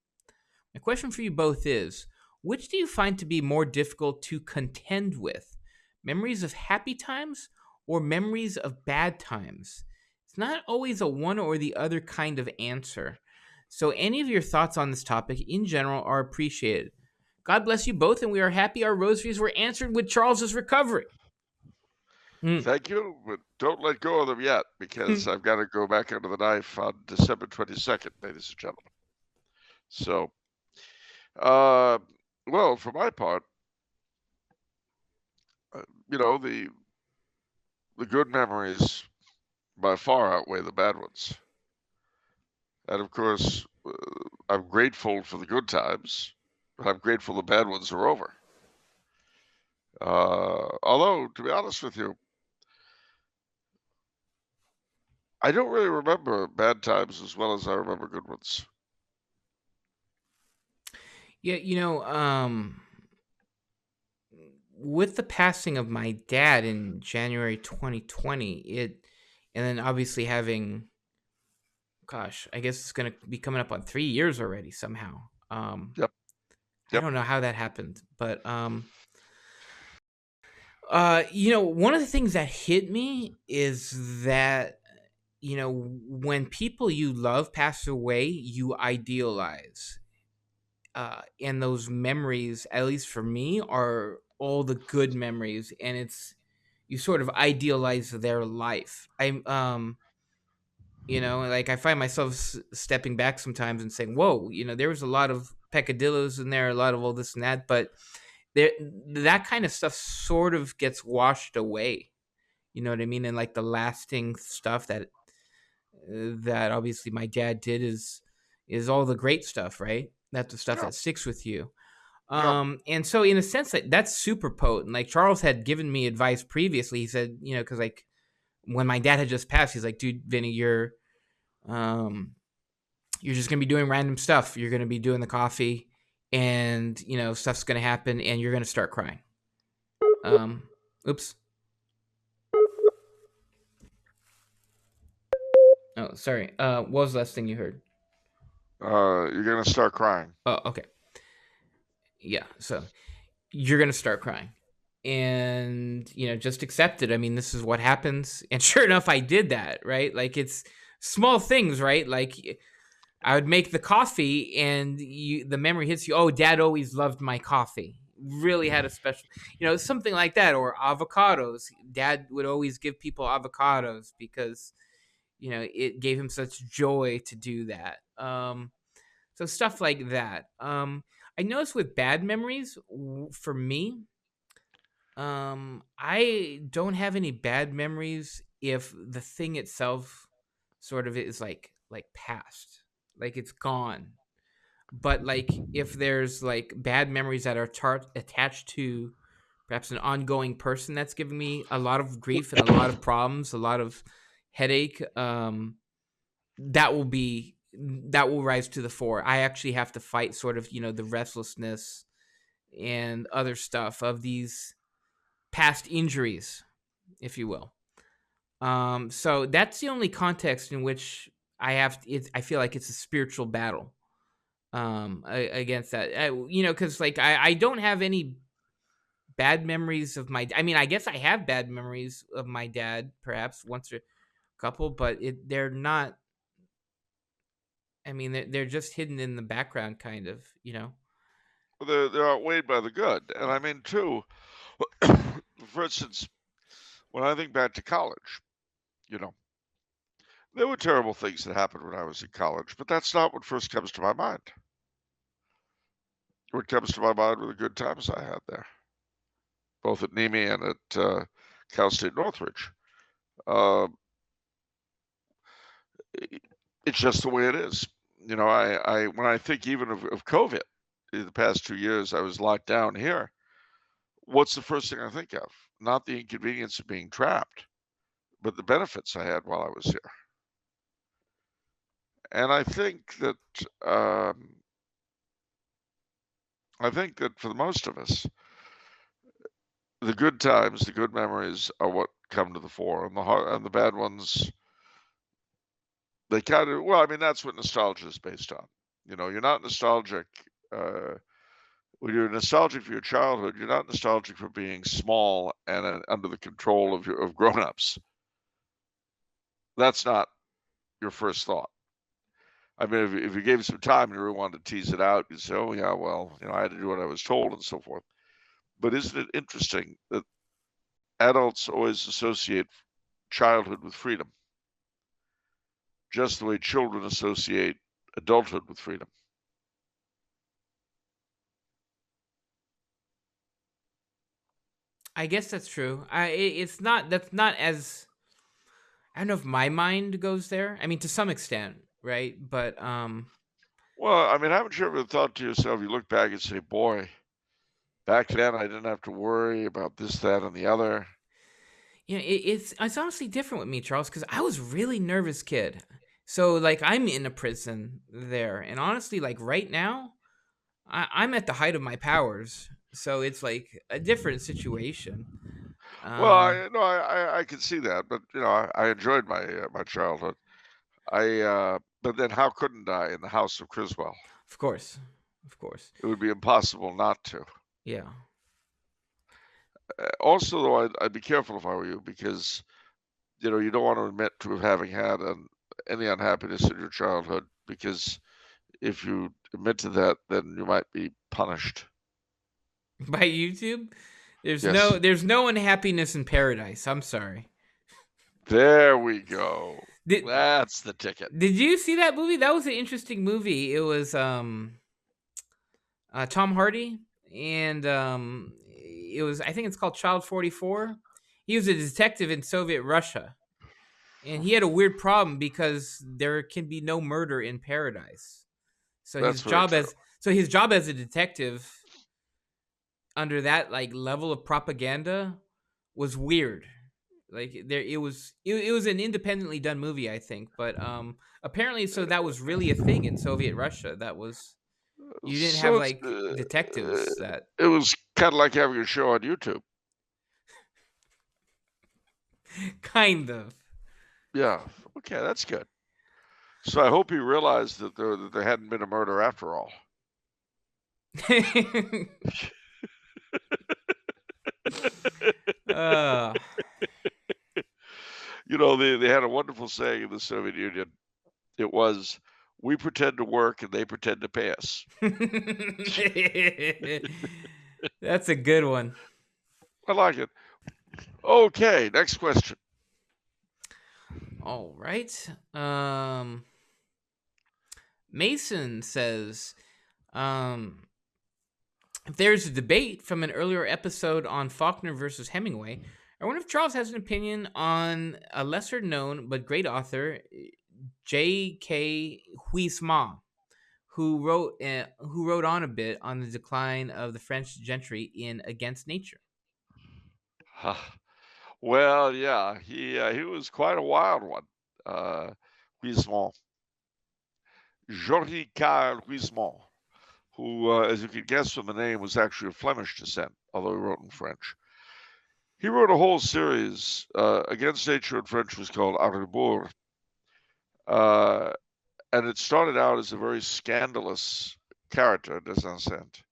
Speaker 1: My question for you both is, which do you find to be more difficult to contend with? Memories of happy times or memories of bad times? It's not always a one or the other kind of answer. So any of your thoughts on this topic in general are appreciated. God bless you both, and we are happy our rosaries were answered with Charles's recovery."
Speaker 2: Thank you, but don't let go of them yet, because I've got to go back under the knife on December 22nd, ladies and gentlemen. So, well, for my part, the good memories by far outweigh the bad ones. And of course, I'm grateful for the good times, but I'm grateful the bad ones are over. Although, to be honest with you, I don't really remember bad times as well as I remember good ones.
Speaker 1: Yeah, with the passing of my dad in January 2020, and then obviously having, gosh, I guess it's going to be coming up on 3 years already somehow.
Speaker 2: Yep.
Speaker 1: I
Speaker 2: Yep.
Speaker 1: don't know how that happened, but one of the things that hit me is that when people you love pass away, you idealize, and those memories, at least for me, are all the good memories, and it's you sort of idealize their life. Like I find myself stepping back sometimes and saying, "Whoa, there was a lot of peccadillos in there, a lot of all this and that," but there, that kind of stuff sort of gets washed away. You know what I mean? And like the lasting stuff that obviously my dad did is all the great stuff, right? That's the stuff
Speaker 2: Yeah.
Speaker 1: that sticks with you.
Speaker 2: Yeah.
Speaker 1: And so in a sense, that's super potent. Like Charles had given me advice previously. He said, because like when my dad had just passed, he's like, dude, Vinny, um you're just gonna be doing random stuff. You're gonna be doing the coffee, and stuff's gonna happen, and you're gonna start crying. Oops. Oh, sorry. What was the last thing you heard?
Speaker 2: You're gonna start crying.
Speaker 1: Oh, okay. Yeah. So you're gonna start crying, and just accept it. I mean, this is what happens. And sure enough, I did that. Right? Like it's small things, right? Like I would make the coffee, and the memory hits you. Oh, Dad always loved my coffee. Really had a special, something like that. Or avocados. Dad would always give people avocados because it gave him such joy to do that. So stuff like that. I noticed with bad memories, for me, I don't have any bad memories if the thing itself sort of is like past, like it's gone. But like if there's like bad memories that are attached to perhaps an ongoing person that's giving me a lot of grief and a lot of problems, a lot of headache, that will rise to the fore. I actually have to fight sort of the restlessness and other stuff of these past injuries, if you will. So that's the only context in which I feel like it's a spiritual battle against that. Because like I don't have any bad memories of my. I mean, I guess I have bad memories of my dad, perhaps once or a couple, but they're not. I mean, they're just hidden in the background, kind of.
Speaker 2: They're outweighed by the good. And I mean, too, for instance, when I think back to college, you know, there were terrible things that happened when I was in college, but that's not what first comes to my mind. What comes to my mind were the good times I had there, both at NEMI and at Cal State Northridge. Uh, it's just the way it is. I when I think even of COVID, in the past 2 years, I was locked down here. What's the first thing I think of? Not the inconvenience of being trapped, but the benefits I had while I was here. And um, I think that for the most of us, the good times, the good memories are what come to the fore, and the bad ones, they kind of, well, I mean, that's what nostalgia is based on. You're not nostalgic. Uh, when you're nostalgic for your childhood, you're not nostalgic for being small and under the control of grown-ups. That's not your first thought. I mean, if you gave some time and you really wanted to tease it out, you'd say, "Oh yeah, well, I had to do what I was told and so forth." But isn't it interesting that adults always associate childhood with freedom, just the way children associate adulthood with freedom?
Speaker 1: I guess that's true. It's not. That's not as. I don't know if my mind goes there. I mean, to some extent, right? But
Speaker 2: Well, I mean, haven't you ever thought to yourself, you look back and say, "Boy, back then I didn't have to worry about this, that, and the other."
Speaker 1: it's honestly different with me, Charles, because I was a really nervous kid. So like I'm in a prison there, and honestly, like right now, I'm at the height of my powers. So it's like a different situation.
Speaker 2: Well,
Speaker 1: Um,
Speaker 2: I can see that, but I enjoyed my childhood. But then how couldn't I in the House of Criswell?
Speaker 1: of course. of course.
Speaker 2: It would be impossible not to.
Speaker 1: Yeah.
Speaker 2: Also, though, I'd be careful if I were you, because you don't want to admit to having had any unhappiness in your childhood, because if you admit to that, then you might be punished.
Speaker 1: By YouTube?
Speaker 2: Yes.
Speaker 1: There's no unhappiness in paradise. I'm sorry.
Speaker 2: There we go.
Speaker 1: Did
Speaker 2: That's the ticket.
Speaker 1: Did you see that movie? That was an interesting movie. It was Tom Hardy, and it was, I think it's called Child 44. He was a detective in Soviet Russia, and he had a weird problem because there can be no murder in paradise. So
Speaker 2: That's very true.
Speaker 1: his job as a detective under that like level of propaganda was weird. Like it was an independently done movie, I think, but apparently so that was really a thing in Soviet Russia. That was, you didn't have
Speaker 2: So
Speaker 1: like detectives that
Speaker 2: it was kind of like having a show on YouTube.
Speaker 1: kind of.
Speaker 2: Yeah. Okay, that's good. So I hope he realized that there hadn't been a murder after all.
Speaker 1: uh,
Speaker 2: They had a wonderful saying in the Soviet Union. It was, "We pretend to work and they pretend to pay us."
Speaker 1: that's a good one.
Speaker 2: I like it. Okay, next question.
Speaker 1: All right. Mason says, if there's a debate from an earlier episode on Faulkner versus Hemingway, I wonder if Charles has an opinion on a lesser known but great author, J.K. Huysmans, who wrote on a bit on the decline of the French gentry in Against Nature.
Speaker 2: Well, yeah, he was quite a wild one. Huysmans, Jordi Carl Huysmans, who, as you can guess from the name, was actually of Flemish descent, although he wrote in French. He wrote a whole series. Against Nature in French was called A Rebours. And it started out as a very scandalous character, des Ancent,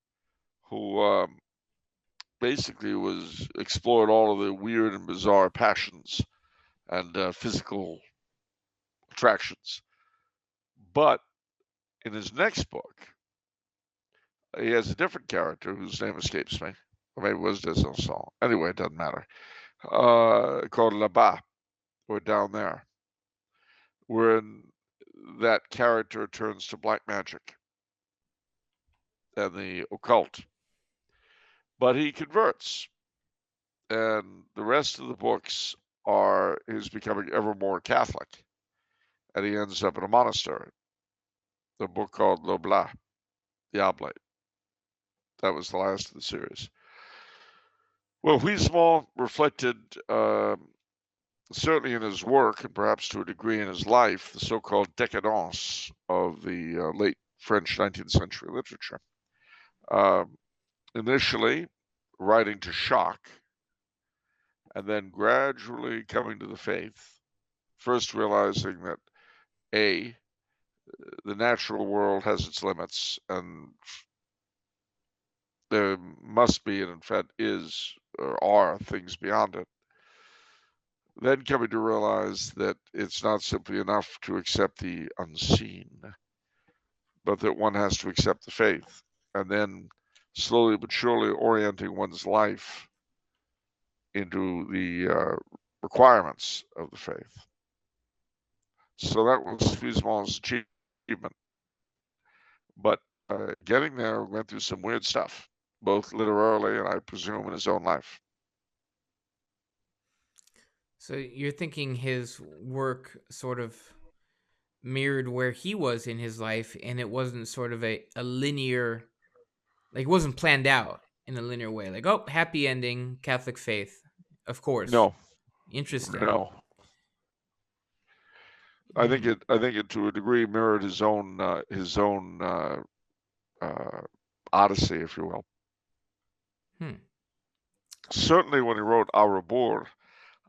Speaker 2: who basically explored all of the weird and bizarre passions and physical attractions. But in his next book, he has a different character whose name escapes me, or maybe it was des Ancent. Anyway, it doesn't matter. Called Là-bas, or Down There, wherein that character turns to black magic and the occult. But he converts, and the rest of the books are his becoming ever more Catholic, and he ends up in a monastery. The book called L'Oblate, the Oblate. That was the last of the series. Well, Huysmans reflected, certainly in his work, and perhaps to a degree in his life, the so-called décadence of the late French 19th century literature. Initially, writing to shock, and then gradually coming to the faith, first realizing that A, the natural world has its limits, and there must be, and in fact is, or are things beyond it. Then coming to realize that it's not simply enough to accept the unseen, but that one has to accept the faith, and then slowly but surely orienting one's life into the requirements of the faith. So that was Huysmans' achievement. But getting there went through some weird stuff, both literarily and I presume in his own life.
Speaker 1: So you're thinking his work sort of mirrored where he was in his life, and it wasn't sort of a linear, like it wasn't planned out in a linear way. Like, oh, happy ending, Catholic faith, of course.
Speaker 2: No,
Speaker 1: Interesting.
Speaker 2: no. I think
Speaker 1: Hmm.
Speaker 2: it to a degree mirrored his own odyssey, if you will.
Speaker 1: Hmm.
Speaker 2: Certainly, when he wrote A Rebours,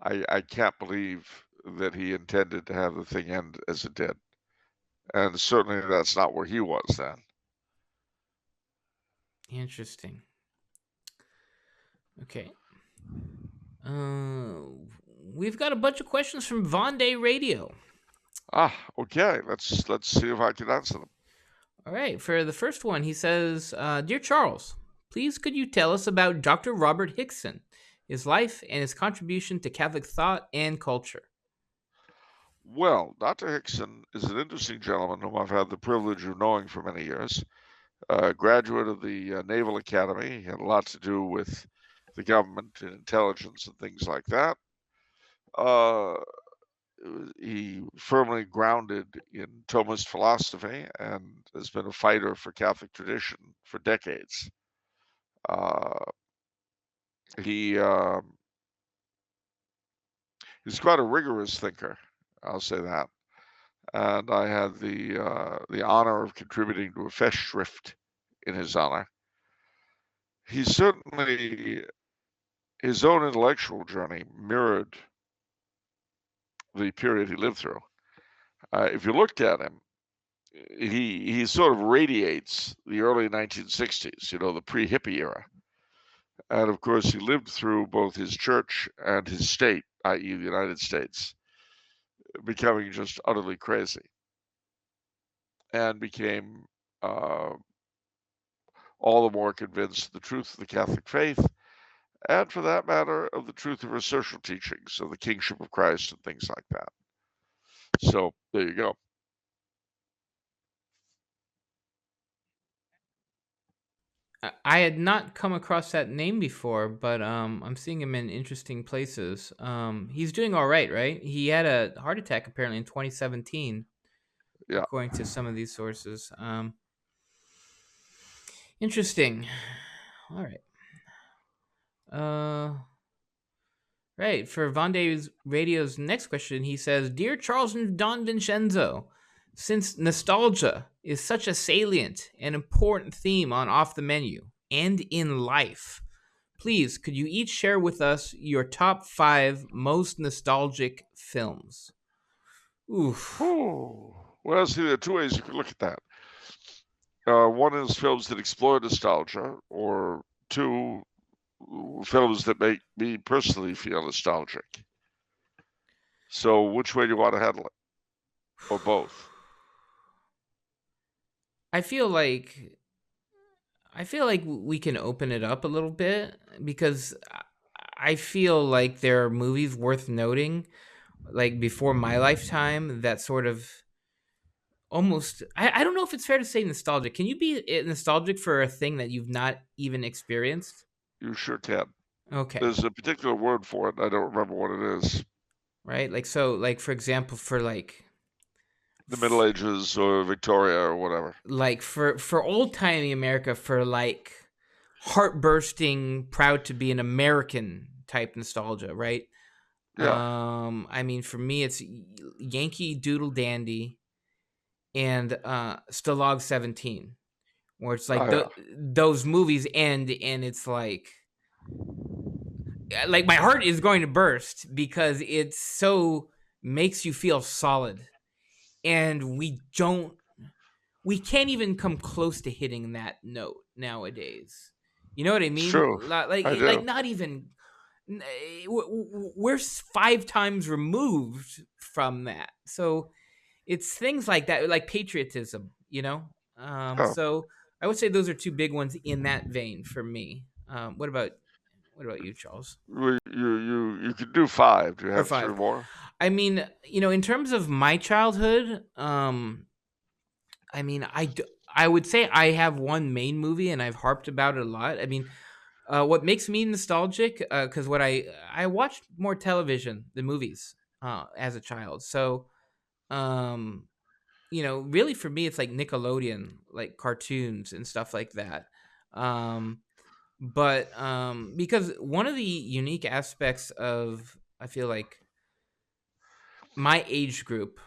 Speaker 2: I can't believe that he intended to have the thing end as it did, and certainly that's not where he was then.
Speaker 1: Interesting. Okay. Uh, we've got a bunch of questions from Vendée Radio.
Speaker 2: Okay. Let's see if I can answer them.
Speaker 1: All right. For the first one, he says, "Dear Charles, please could you tell us about Dr. Robert Hickson, his life and his contribution to Catholic thought and culture?"
Speaker 2: Well, Dr. Hickson is an interesting gentleman whom I've had the privilege of knowing for many years. Graduate of the Naval Academy. He had a lot to do with the government and intelligence and things like that. Uh, he firmly grounded in Thomist philosophy and has been a fighter for Catholic tradition for decades. Uh, he he's quite a rigorous thinker, I'll say that. And I had the honor of contributing to a Festschrift in his honor. He certainly his own intellectual journey mirrored the period he lived through. If you looked at him, he sort of radiates the early 1960s, the pre-hippie era. And of course, he lived through both his church and his state, i.e., the United States, becoming just utterly crazy, and became all the more convinced of the truth of the Catholic faith, and for that matter, of the truth of her social teachings, of the kingship of Christ and things like that. So there you go.
Speaker 1: I had not come across that name before, but I'm seeing him in interesting places. He's doing all right, right? He had a heart attack apparently in 2017,
Speaker 2: Yeah.
Speaker 1: according to some of these sources. Interesting. All right. Right. For Vendée Radio's next question, he says, "Dear Charles and Don Vincenzo, since nostalgia is such a salient and important theme on Off the Menu and in life, please could you each share with us your top 5 most nostalgic films?" Oof.
Speaker 2: Ooh. Well, see, there are two ways you can look at that. One is films that explore nostalgia, or two, films that make me personally feel nostalgic. So, which way do you want to handle it? Or both?
Speaker 1: I feel like we can open it up a little bit because I feel like there are movies worth noting like before my lifetime that sort of almost I don't know if it's fair to say nostalgic. Can you be nostalgic for a thing that you've not even experienced?
Speaker 2: You sure can.
Speaker 1: Okay.
Speaker 2: There's a particular word for it. I don't remember what it is.
Speaker 1: Right? Like so like for example for
Speaker 2: The Middle Ages or Victoria or whatever.
Speaker 1: like for old-timey America for like heartbursting proud to be an American type nostalgia, right?
Speaker 2: Yeah.
Speaker 1: I mean for me it's Yankee Doodle Dandy and Stalag 17 where it's like
Speaker 2: Oh, yeah.
Speaker 1: those movies end and it's like my heart is going to burst because it so makes you feel solid and we can't even come close to hitting that note nowadays. You know what I
Speaker 2: It's
Speaker 1: mean?
Speaker 2: true. I
Speaker 1: Like
Speaker 2: do.
Speaker 1: not even we're 5 times removed from that. So it's things like that, like patriotism, you know.
Speaker 2: Oh,
Speaker 1: So I would say those are two big ones in that vein for me. What about you, Charles?
Speaker 2: you could do five. Do you
Speaker 1: Or
Speaker 2: have three
Speaker 1: five?
Speaker 2: more?
Speaker 1: I mean, in terms of my childhood, I mean, I would say I have one main movie, and I've harped about it a lot. I mean, what makes me nostalgic? Because what I watched more television than movies as a child. So, um, really for me, it's like Nickelodeon, like cartoons and stuff like that. Um, but because one of the unique aspects of I feel like my age group,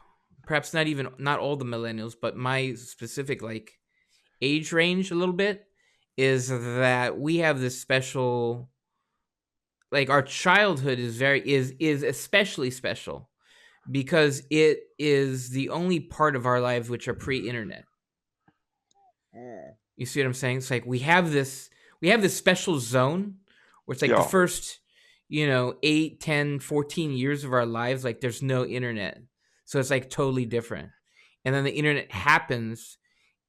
Speaker 1: perhaps not all the millennials, but my specific like age range a little bit is that we have this special like our childhood is especially special because it is the only part of our lives which are pre-internet.
Speaker 2: Mm.
Speaker 1: You see what I'm saying? It's like we have this special zone where it's like the
Speaker 2: Yeah.
Speaker 1: first, 8, 10, 14 years of our lives, like there's no internet. So it's like totally different. And then the internet happens,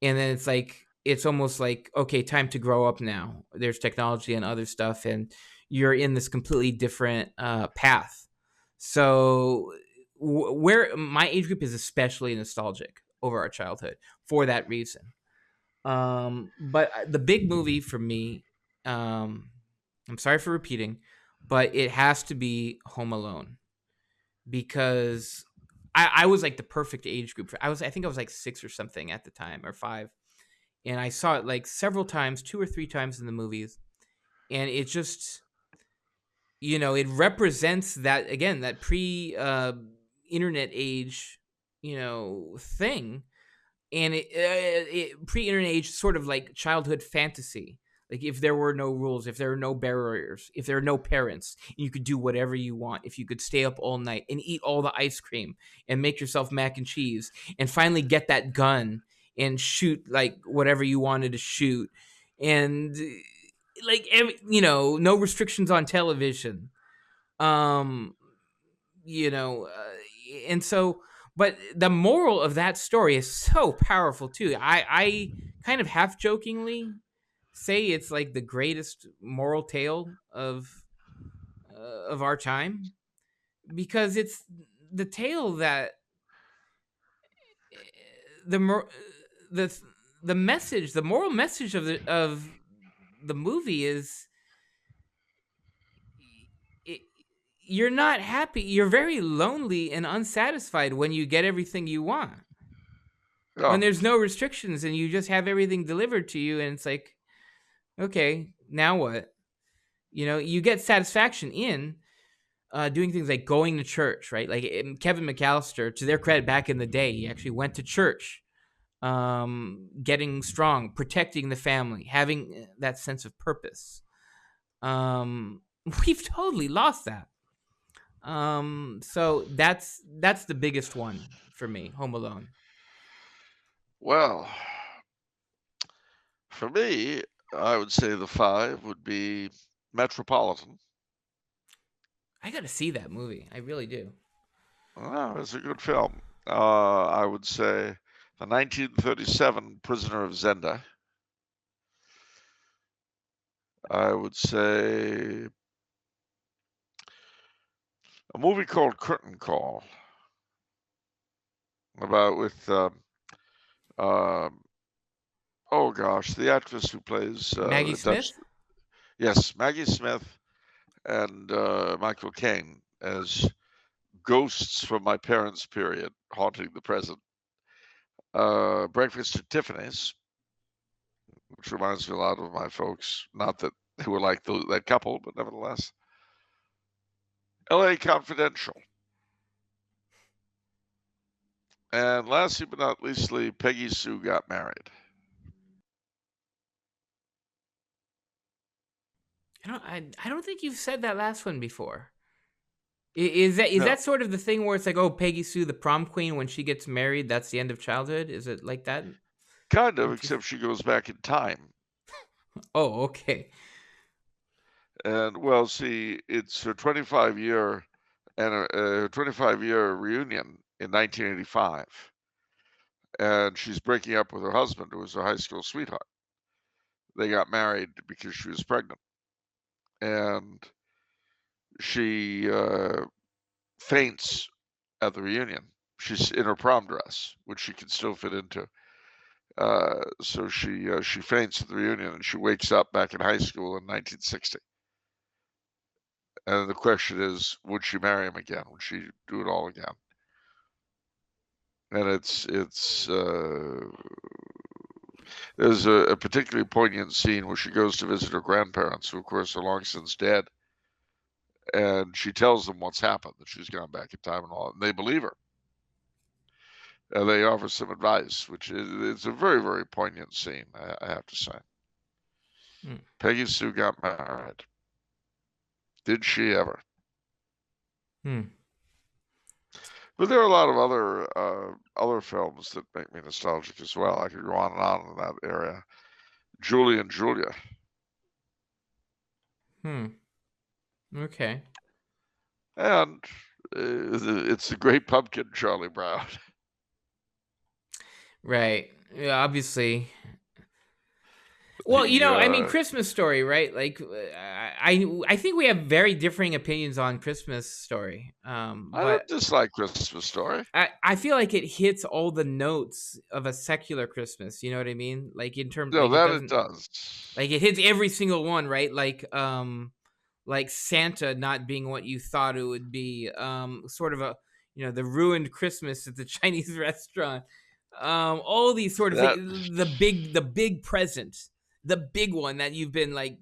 Speaker 1: and then it's like it's almost like, okay, time to grow up now. There's technology and other stuff, and you're in this completely different path. So where my age group is especially nostalgic over our childhood for that reason. But the big movie for me, I'm sorry for repeating, but it has to be Home Alone, because I was like the perfect age group. I think I was like 6 or something at the time, or 5, and I saw it like several times, 2 or 3 times in the movies, and it just, it represents that, again, that pre internet age, thing. And it pre-internet age, sort of like childhood fantasy. Like, if there were no rules, if there were no barriers, if there were no parents, you could do whatever you want. If you could stay up all night and eat all the ice cream and make yourself mac and cheese and finally get that gun and shoot like whatever you wanted to shoot, and like no restrictions on television. Um, you know, and so, but the moral of that story is so powerful too. I kind of half jokingly say it's like the greatest moral tale of our time, because it's the tale that eh, the the the message, the moral message of the movie is, it, you're not happy. You're very lonely and unsatisfied when you get everything you want.
Speaker 2: Yeah.
Speaker 1: When there's no restrictions and you just have everything delivered to you, and it's like, okay, now what? You get satisfaction in doing things like going to church, right? Like, Kevin McAllister, to their credit, back in the day, he actually went to church, getting strong, protecting the family, having that sense of purpose. um we've totally lost that. So that's the biggest one for me, Home Alone.
Speaker 2: Well, for me, I would say the five would be Metropolitan.
Speaker 1: I gotta see that movie, I really do.
Speaker 2: Oh, it's a good film. I would say the 1937 Prisoner of Zenda. I would say a movie called Curtain Call, about with um, oh gosh, the actress who plays
Speaker 1: Maggie
Speaker 2: the Dutch.
Speaker 1: Smith.
Speaker 2: Yes, Maggie Smith and Michael Caine as ghosts from my parents' period haunting the present. Breakfast at Tiffany's, which reminds me a lot of my folks. Not that they were like that couple, but nevertheless. L.A. Confidential. And lastly but not leastly, Peggy Sue Got Married.
Speaker 1: I don't think you've said that last one before. Is
Speaker 2: No,
Speaker 1: that sort of the thing where it's like, oh, Peggy Sue, the prom queen, when she gets married, that's the end of childhood? Is it like that?
Speaker 2: kind of,
Speaker 1: What you?
Speaker 2: except she goes back in time.
Speaker 1: Oh, okay.
Speaker 2: And well, see, it's her 25-year and 25-year reunion in 1985, and she's breaking up with her husband, who was her high school sweetheart. They got married because she was pregnant, and she faints at the reunion. She's in her prom dress, which she can still fit into. So she faints at the reunion, and she wakes up back in high school in 1960. And the question is, would she marry him again? Would she do it all again? And there's a particularly poignant scene where she goes to visit her grandparents, who of course are long since dead, and she tells them what's happened, that she's gone back in time and all, and they believe her. And they offer some advice, which is it's a very, very poignant scene, I have to say.
Speaker 1: Hmm.
Speaker 2: Peggy Sue Got Married. Did she ever?
Speaker 1: Hmm.
Speaker 2: But there are a lot of other films that make me nostalgic as well. I could go on and on in that area. Julie and Julia.
Speaker 1: Okay.
Speaker 2: And it's the Great Pumpkin, Charlie Brown.
Speaker 1: Right. Yeah, obviously. Well, I mean,
Speaker 2: The
Speaker 1: Christmas Story, right? Like, I think we have very differing opinions on Christmas Story.
Speaker 2: I
Speaker 1: But
Speaker 2: don't dislike Christmas Story.
Speaker 1: I feel like it hits all the notes of a secular Christmas. You know what I mean? Like in terms,
Speaker 2: No,
Speaker 1: like it
Speaker 2: that it
Speaker 1: doesn't,
Speaker 2: does.
Speaker 1: like it hits every single one, right? Like Santa not being what you thought it would be. Sort of a, the ruined Christmas at the Chinese restaurant. All these sort of
Speaker 2: That
Speaker 1: things. The big present, the big one that you've been like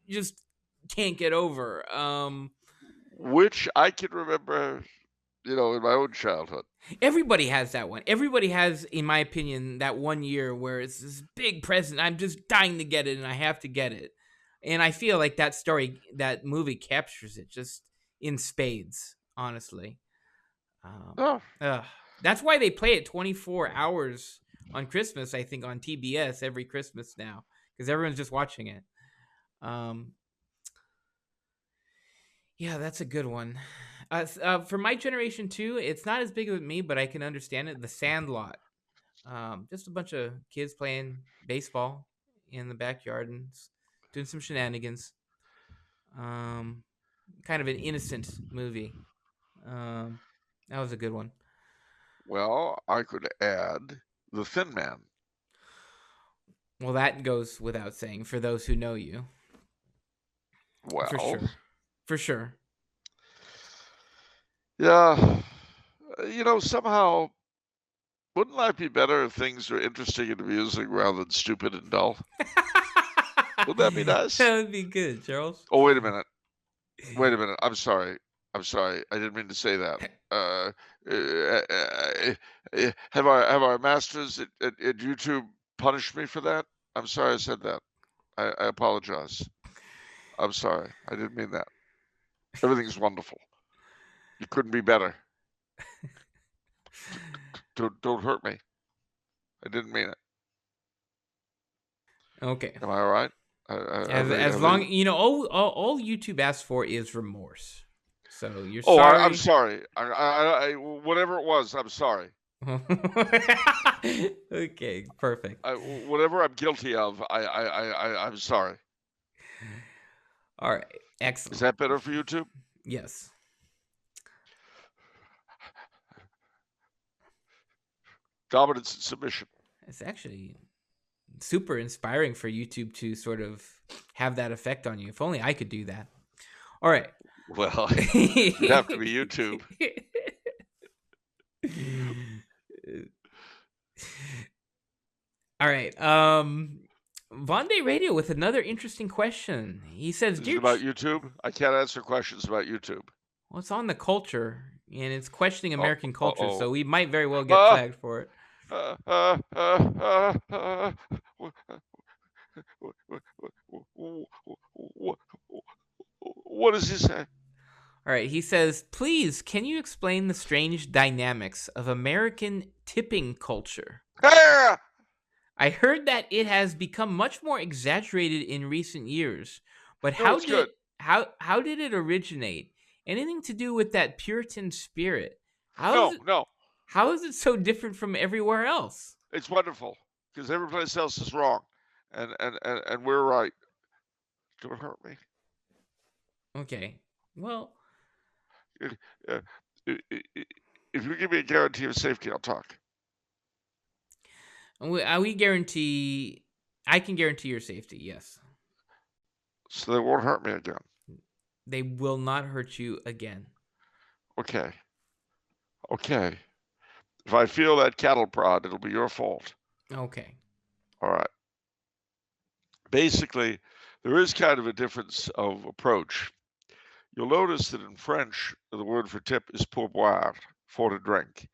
Speaker 1: just can't get over.
Speaker 2: which I can remember, in my own childhood.
Speaker 1: Everybody has that one. Everybody has, in my opinion, that one year where it's this big present. I'm just dying to get it, and I have to get it. And I feel like that movie captures it just in spades, honestly.
Speaker 2: Oh,
Speaker 1: That's why they play it 24 hours on Christmas, I think, on TBS every Christmas now, because everyone's just watching it. Yeah, that's a good one. For my generation too, it's not as big with me, but I can understand it. The Sandlot, just a bunch of kids playing baseball in the backyard and doing some shenanigans. Kind of an innocent movie. That was a good one.
Speaker 2: well, I could add The Thin Man.
Speaker 1: Well, that goes without saying for those who know you.
Speaker 2: Well,
Speaker 1: For sure.
Speaker 2: Yeah, somehow, wouldn't life be better if things were interesting and amusing rather than stupid and dull? Would that be nice?
Speaker 1: That would be good, Charles.
Speaker 2: Oh, wait a minute. I'm sorry. I didn't mean to say that. Have our masters at YouTube punished me for that? I'm sorry I said that. I apologize. I'm sorry. I didn't mean that. Everything's wonderful. You couldn't be better. Don't hurt me. I didn't mean it.
Speaker 1: Okay.
Speaker 2: Am I all right?
Speaker 1: As long all YouTube asks for is remorse. So you're
Speaker 2: Oh,
Speaker 1: sorry.
Speaker 2: I'm sorry. I whatever it was, I'm sorry.
Speaker 1: Okay, perfect.
Speaker 2: Whatever I'm guilty of, I'm sorry.
Speaker 1: All right, excellent.
Speaker 2: Is that better for YouTube?
Speaker 1: Yes.
Speaker 2: Dominance and submission.
Speaker 1: It's actually super inspiring for YouTube to sort of have that effect on you. If only I could do that. All right.
Speaker 2: Well, it'd have to be YouTube.
Speaker 1: All right. Vonday Radio with another interesting question. He says,
Speaker 2: Is it about YouTube? I can't answer questions about YouTube.
Speaker 1: Well, it's on the culture, and it's questioning American culture, so we might very well get flagged for it.
Speaker 2: What does he say?
Speaker 1: All right, he says, please, can you explain the strange dynamics of American tipping culture? I heard that it has become much more exaggerated in recent years, but how did it originate? Anything to do with that Puritan spirit?
Speaker 2: No.
Speaker 1: How is it so different from everywhere else?
Speaker 2: It's wonderful because every place else is wrong, and we're right. Don't hurt me.
Speaker 1: Okay. Well,
Speaker 2: if you give me a guarantee of safety, I'll talk.
Speaker 1: I can guarantee your safety, yes.
Speaker 2: So they won't hurt me again.
Speaker 1: They will not hurt you again.
Speaker 2: Okay. If I feel that cattle prod, it'll be your fault.
Speaker 1: Okay.
Speaker 2: All right. Basically, there is kind of a difference of approach. You'll notice that in French, the word for tip is pourboire, for to drink.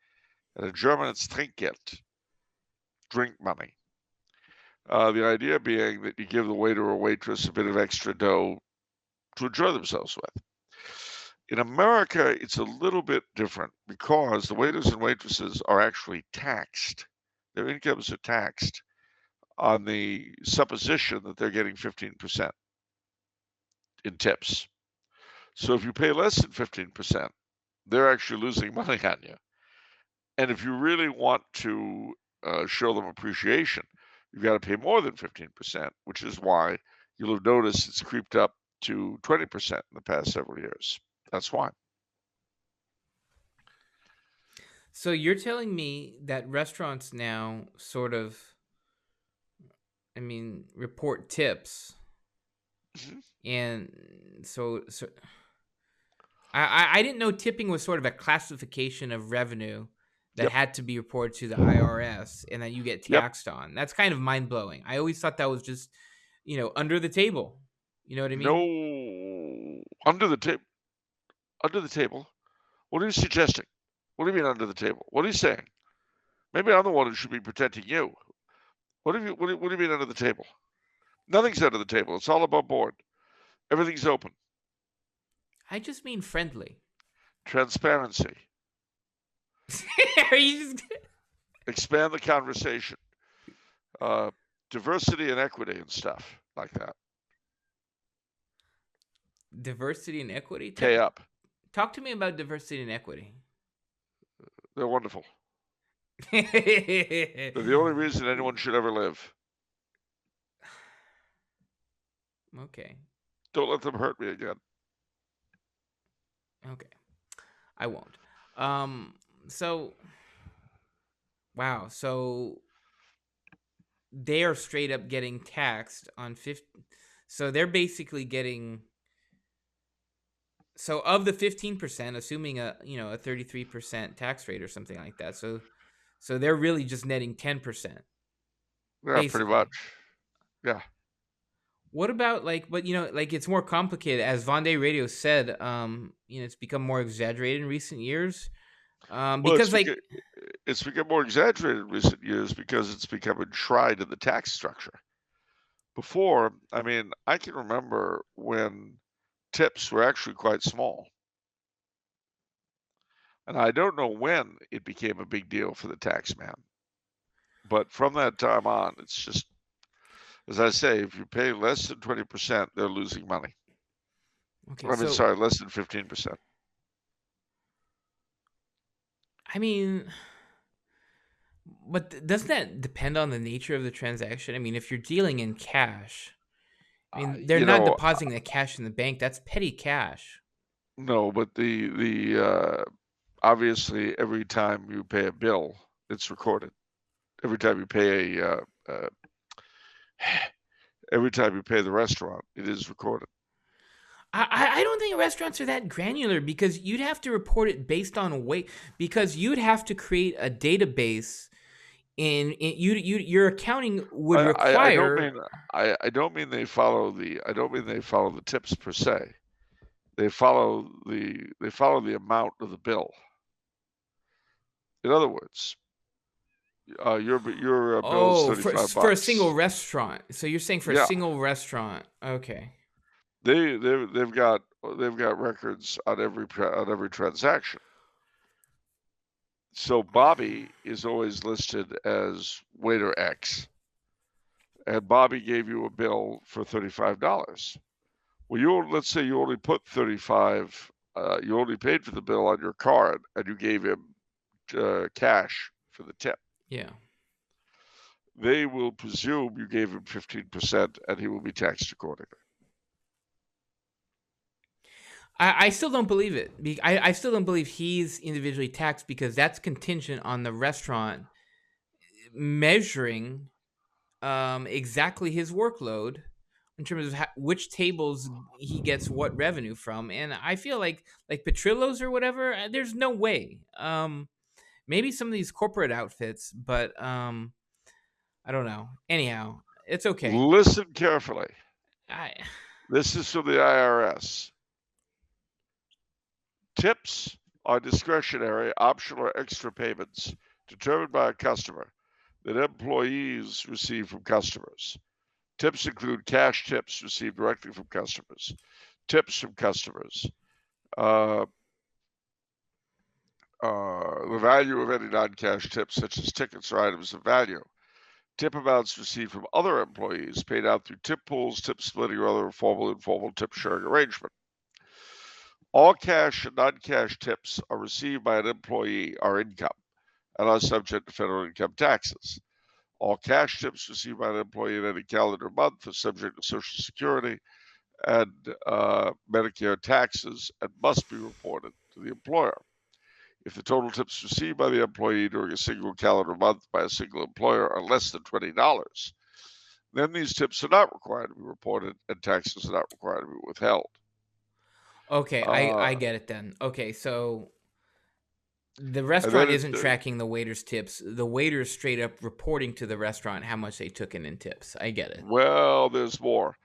Speaker 2: And in German, it's Trinkgeld, drink money. The idea being that you give the waiter or waitress a bit of extra dough to enjoy themselves with. In America, it's a little bit different because the waiters and waitresses are actually taxed. Their incomes are taxed on the supposition that they're getting 15% in tips. So if you pay less than 15%, they're actually losing money on you. And if you really want to show them appreciation, you've got to pay more than 15%, which is why you'll have noticed it's creeped up to 20% in the past several years. That's why.
Speaker 1: So you're telling me that restaurants now sort of, report tips,
Speaker 2: Mhm.
Speaker 1: and so I didn't know tipping was sort of a classification of revenue that
Speaker 2: Yep.
Speaker 1: had to be reported to the IRS and that you get
Speaker 2: Yep.
Speaker 1: taxed on. That's kind of mind blowing. I always thought that was just, under the table. You know what I mean?
Speaker 2: No, under the table. Under the table. What are you suggesting? What do you mean under the table? What are you saying? Maybe I'm the one who should be protecting you. What do you mean under the table? Nothing's under the table. It's all above board. Everything's open.
Speaker 1: I just mean friendly.
Speaker 2: Transparency.
Speaker 1: Are you just
Speaker 2: Expand the conversation. Diversity and equity and stuff like that.
Speaker 1: diversity and equity?
Speaker 2: Pay up.
Speaker 1: Talk to me about diversity and equity.
Speaker 2: They're wonderful. They're the only reason anyone should ever live.
Speaker 1: Okay.
Speaker 2: Don't let them hurt me again.
Speaker 1: Okay. I won't. So wow. So they are straight up getting taxed on 50. So they're basically getting. So of the 15%, assuming a 33% tax rate or something like that. So they're really just netting 10%.
Speaker 2: Yeah, pretty
Speaker 1: Basically.
Speaker 2: much. Yeah.
Speaker 1: What about but it's more complicated, as Vendée Radio said. It's become more exaggerated in recent years.
Speaker 2: Well,
Speaker 1: Because
Speaker 2: it's become more exaggerated in recent years because it's become enshrined in the tax structure. Before, I can remember when tips were actually quite small. And I don't know when it became a big deal for the tax man. But from that time on, it's just, as I say, if you pay less than 20%, they're losing money.
Speaker 1: okay,
Speaker 2: Less than 15%.
Speaker 1: But doesn't that depend on the nature of the transaction? If you're dealing in cash, they're not depositing the cash in the bank. That's petty cash.
Speaker 2: No, but the obviously every time you pay a bill, it's recorded. Every time you pay every time you pay the restaurant, it is recorded.
Speaker 1: I don't think restaurants are that granular, because you'd have to report it based on weight, because you'd have to create a database. Your accounting would require.
Speaker 2: I don't mean they follow the tips per se. They follow the amount of the bill. In other words, your bill's $35.
Speaker 1: For a single restaurant. So you're saying for a single restaurant. Okay.
Speaker 2: They've got records on every transaction. So Bobby is always listed as waiter X, and Bobby gave you a bill for $35. Well, let's say you only put 35. You only paid for the bill on your card, and you gave him cash for the tip.
Speaker 1: Yeah.
Speaker 2: They will presume you gave him 15%, and he will be taxed accordingly.
Speaker 1: I still don't believe it. I still don't believe he's individually taxed, because that's contingent on the restaurant measuring exactly his workload in terms of which tables he gets what revenue from. And I feel like Petrillo's or whatever, there's no way. Maybe some of these corporate outfits, but I don't know. Anyhow, it's okay.
Speaker 2: Listen carefully.
Speaker 1: I
Speaker 2: This is from the IRS. Tips are discretionary, optional, or extra payments determined by a customer that employees receive from customers. Tips include cash tips received directly from customers, tips from customers, the value of any non-cash tips, such as tickets or items of value, Tip amounts received from other employees paid out through tip pools, tip splitting, or other formal informal tip sharing arrangement. All cash and non-cash tips are received by an employee are income and are subject to federal income taxes. All cash tips received by an employee in any calendar month are subject to Social Security and Medicare taxes and must be reported to the employer. If the total tips received by the employee during a single calendar month by a single employer are less than $20, then these tips are not required to be reported and taxes are not required to be withheld.
Speaker 1: Okay, I
Speaker 2: Uh,
Speaker 1: I get it then. Okay, so the
Speaker 2: and
Speaker 1: restaurant
Speaker 2: then
Speaker 1: isn't tracking the waiter's tips. The waiter's straight up reporting to the restaurant how much they took in tips. I get it.
Speaker 2: well, there's more.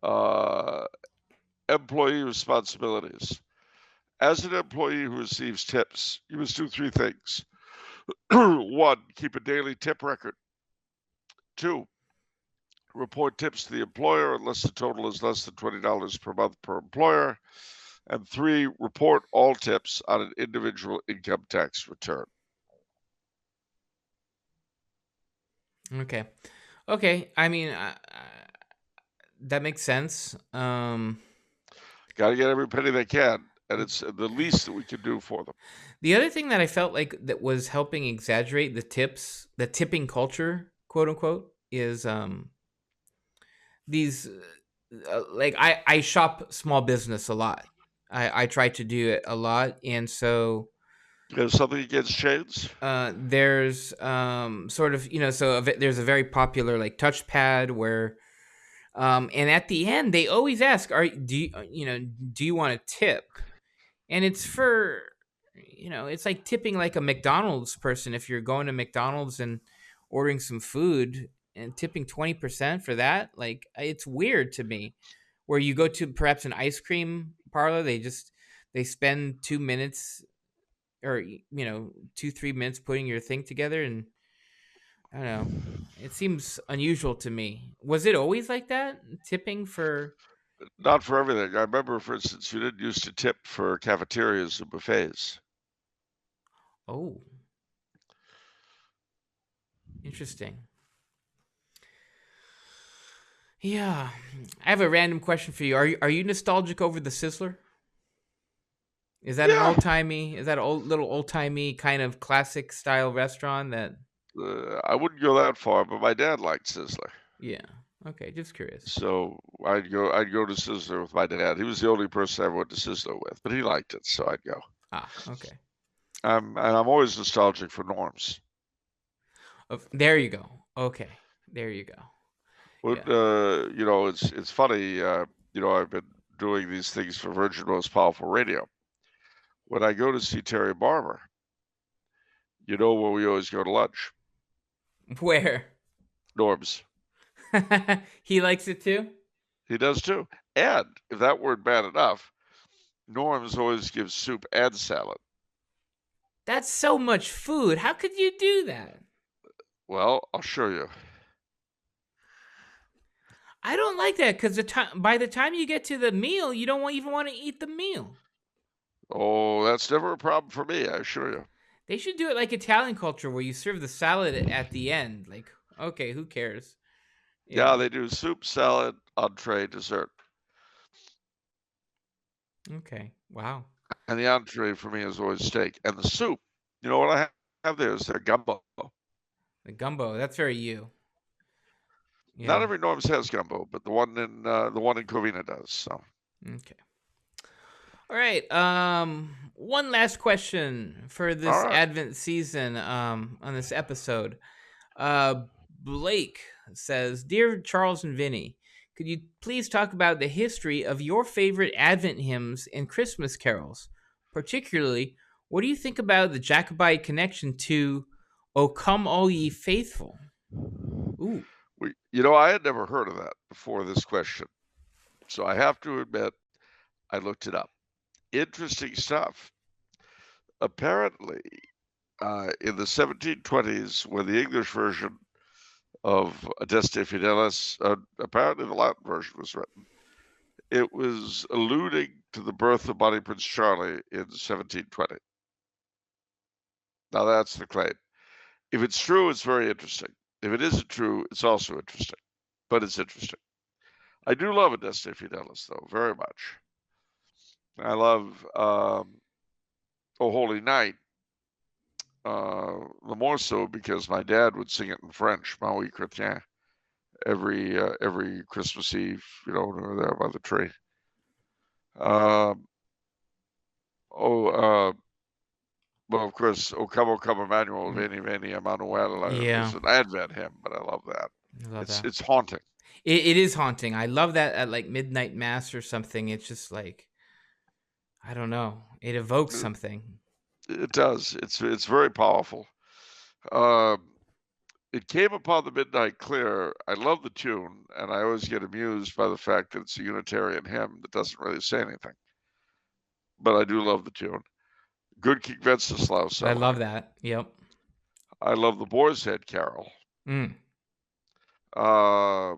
Speaker 2: Uh, Employee responsibilities. As an employee who receives tips, you must do three things. One, keep a daily tip record. Two, report tips to the employer unless the total is less than $20 per month per employer. And three, report all tips on an individual income tax return.
Speaker 1: Okay. Okay. I mean, that makes sense.
Speaker 2: Got to get every penny they can, and it's the least that we can do for them.
Speaker 1: The other thing that I felt like that was helping exaggerate the tipping culture, quote unquote, is these like I shop small business a lot. I try to do it a lot, and so
Speaker 2: There's something against chains?
Speaker 1: there's sort of there's a very popular like touchpad where and at the end they always ask, are do you, do you want to tip? And it's for it's like tipping like a McDonald's person. If you're going to McDonald's and ordering some food and tipping 20% for that, like it's weird to me. Where you go to perhaps an ice cream parlor, they spend 2 minutes or 2-3 minutes putting your thing together, and I don't know, it seems unusual to me. Was it always like that, tipping for?
Speaker 2: Not for everything. I remember, for instance, you didn't used to tip for cafeterias and buffets.
Speaker 1: Oh, interesting. Yeah, I have a random question for you. Are you nostalgic over the Sizzler? Is that an
Speaker 2: Yeah,
Speaker 1: old timey? Is that a little old timey kind of classic style restaurant that?
Speaker 2: I wouldn't go that far, but my dad liked Sizzler.
Speaker 1: Yeah. Okay, just curious.
Speaker 2: So I'd go to Sizzler with my dad. He was the only person I ever went to Sizzler with, but he liked it, so I'd go.
Speaker 1: Ah, okay.
Speaker 2: And I'm always nostalgic for Norm's.
Speaker 1: There you go. Okay, there you go.
Speaker 2: But
Speaker 1: Yeah.
Speaker 2: it's funny. I've been doing these things for Virgin Most Powerful Radio. When I go to see Terry Barber, where we always go to lunch?
Speaker 1: Where?
Speaker 2: Norm's.
Speaker 1: He likes it too.
Speaker 2: He does too. And if that weren't bad enough, Norm's always gives soup and salad.
Speaker 1: That's so much food. How could you do that?
Speaker 2: Well, I'll show you.
Speaker 1: I don't like that because by the time you get to the meal, you don't even want to eat the meal.
Speaker 2: Oh, that's never a problem for me, I assure you.
Speaker 1: They should do it like Italian culture where you serve the salad at the end. Like, okay, who cares?
Speaker 2: Yeah, they do soup, salad, entree, dessert.
Speaker 1: Okay. Wow.
Speaker 2: And the entree for me is always steak. And the soup, what I have there is their gumbo.
Speaker 1: The gumbo. That's very you.
Speaker 2: Not
Speaker 1: Yeah.
Speaker 2: every Norm's has gumbo, but the one in Covina does. So
Speaker 1: Okay. All right. One last question for this
Speaker 2: all right.
Speaker 1: Advent season. On this episode, Blake says, "Dear Charles and Vinny, could you please talk about the history of your favorite Advent hymns and Christmas carols? Particularly, what do you think about the Jacobite connection to 'O Come All Ye Faithful'?" Ooh.
Speaker 2: I had never heard of that before this question. So I have to admit, I looked it up. Interesting stuff. Apparently, in the 1720s, when the English version of Adeste Fidelis, apparently the Latin version was written, it was alluding to the birth of Bonnie Prince Charlie in 1720. Now that's the claim. If it's true, it's very interesting. If it isn't true, it's also interesting. But it's interesting. I do love Adeste Fidelis, though, very much. I love O Holy Night, the more so because my dad would sing it in French, Maui Chrétien, every Christmas Eve, you know, when we were there by the tree. Well, of course, O Come, Emmanuel, Veni, Veni, Emmanuel is an Advent hymn, but I love that.
Speaker 1: I love that.
Speaker 2: It's haunting.
Speaker 1: It is haunting. I love that at like midnight mass or something. It's just like, I don't know. It evokes something.
Speaker 2: It does. It's very powerful. It came upon the midnight clear. I love the tune, and I always get amused by the fact that it's a Unitarian hymn that doesn't really say anything. But I do love the tune. Good King Wenceslas.
Speaker 1: I love that. Yep.
Speaker 2: I love the Boar's Head Carol. I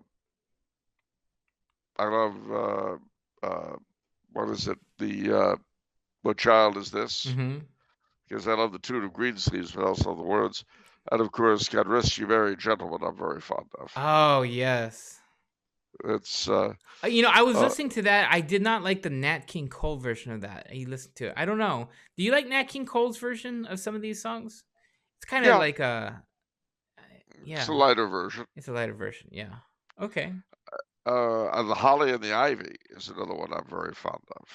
Speaker 2: love what is it? The What Child Is This? Because I love the tune of Greensleeves, but also the words. And of course, God Rest You Merry Gentlemen, I'm very fond of.
Speaker 1: Oh, yes.
Speaker 2: It's
Speaker 1: you know, I was listening to that. I did not like the Nat King Cole version of that. You listened to it. I don't know. Do you like Nat King Cole's version of some of these songs? It's kind of like a
Speaker 2: It's a lighter version.
Speaker 1: It's a lighter version. Yeah. Okay.
Speaker 2: The Holly and the Ivy is another one I'm very fond of.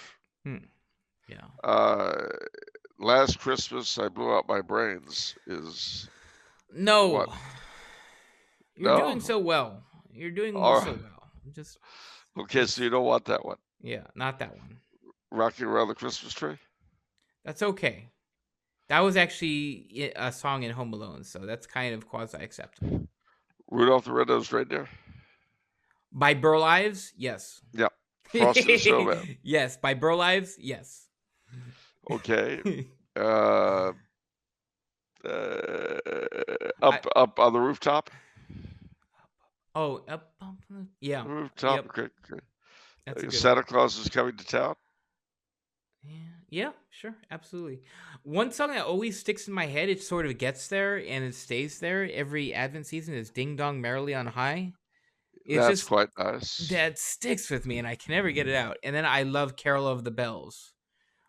Speaker 1: Yeah.
Speaker 2: Last Christmas I Blew Out My Brains is
Speaker 1: no.
Speaker 2: What?
Speaker 1: You're doing so well. You're doing so well. Just
Speaker 2: okay. So you don't want that one.
Speaker 1: Yeah, not that one.
Speaker 2: Rocking Around the Christmas Tree.
Speaker 1: That's okay. That was actually a song in Home Alone, so that's kind of quasi-acceptable.
Speaker 2: Rudolph the Red-Nosed Reindeer?
Speaker 1: By Burl Ives, yes.
Speaker 2: Yeah. Frosty the Snowman?
Speaker 1: Yes. By Burl Ives, yes.
Speaker 2: Okay. Up on the Rooftop?
Speaker 1: Oh, up, yeah.
Speaker 2: Rooftop,
Speaker 1: yep.
Speaker 2: okay.
Speaker 1: That's a good
Speaker 2: Santa Claus Is Coming to Town?
Speaker 1: Yeah, sure, absolutely. One song that always sticks in my head, it sort of gets there and it stays there every Advent season, is Ding Dong Merrily on High.
Speaker 2: That's quite nice.
Speaker 1: That sticks with me and I can never get it out. And then I love Carol of the Bells,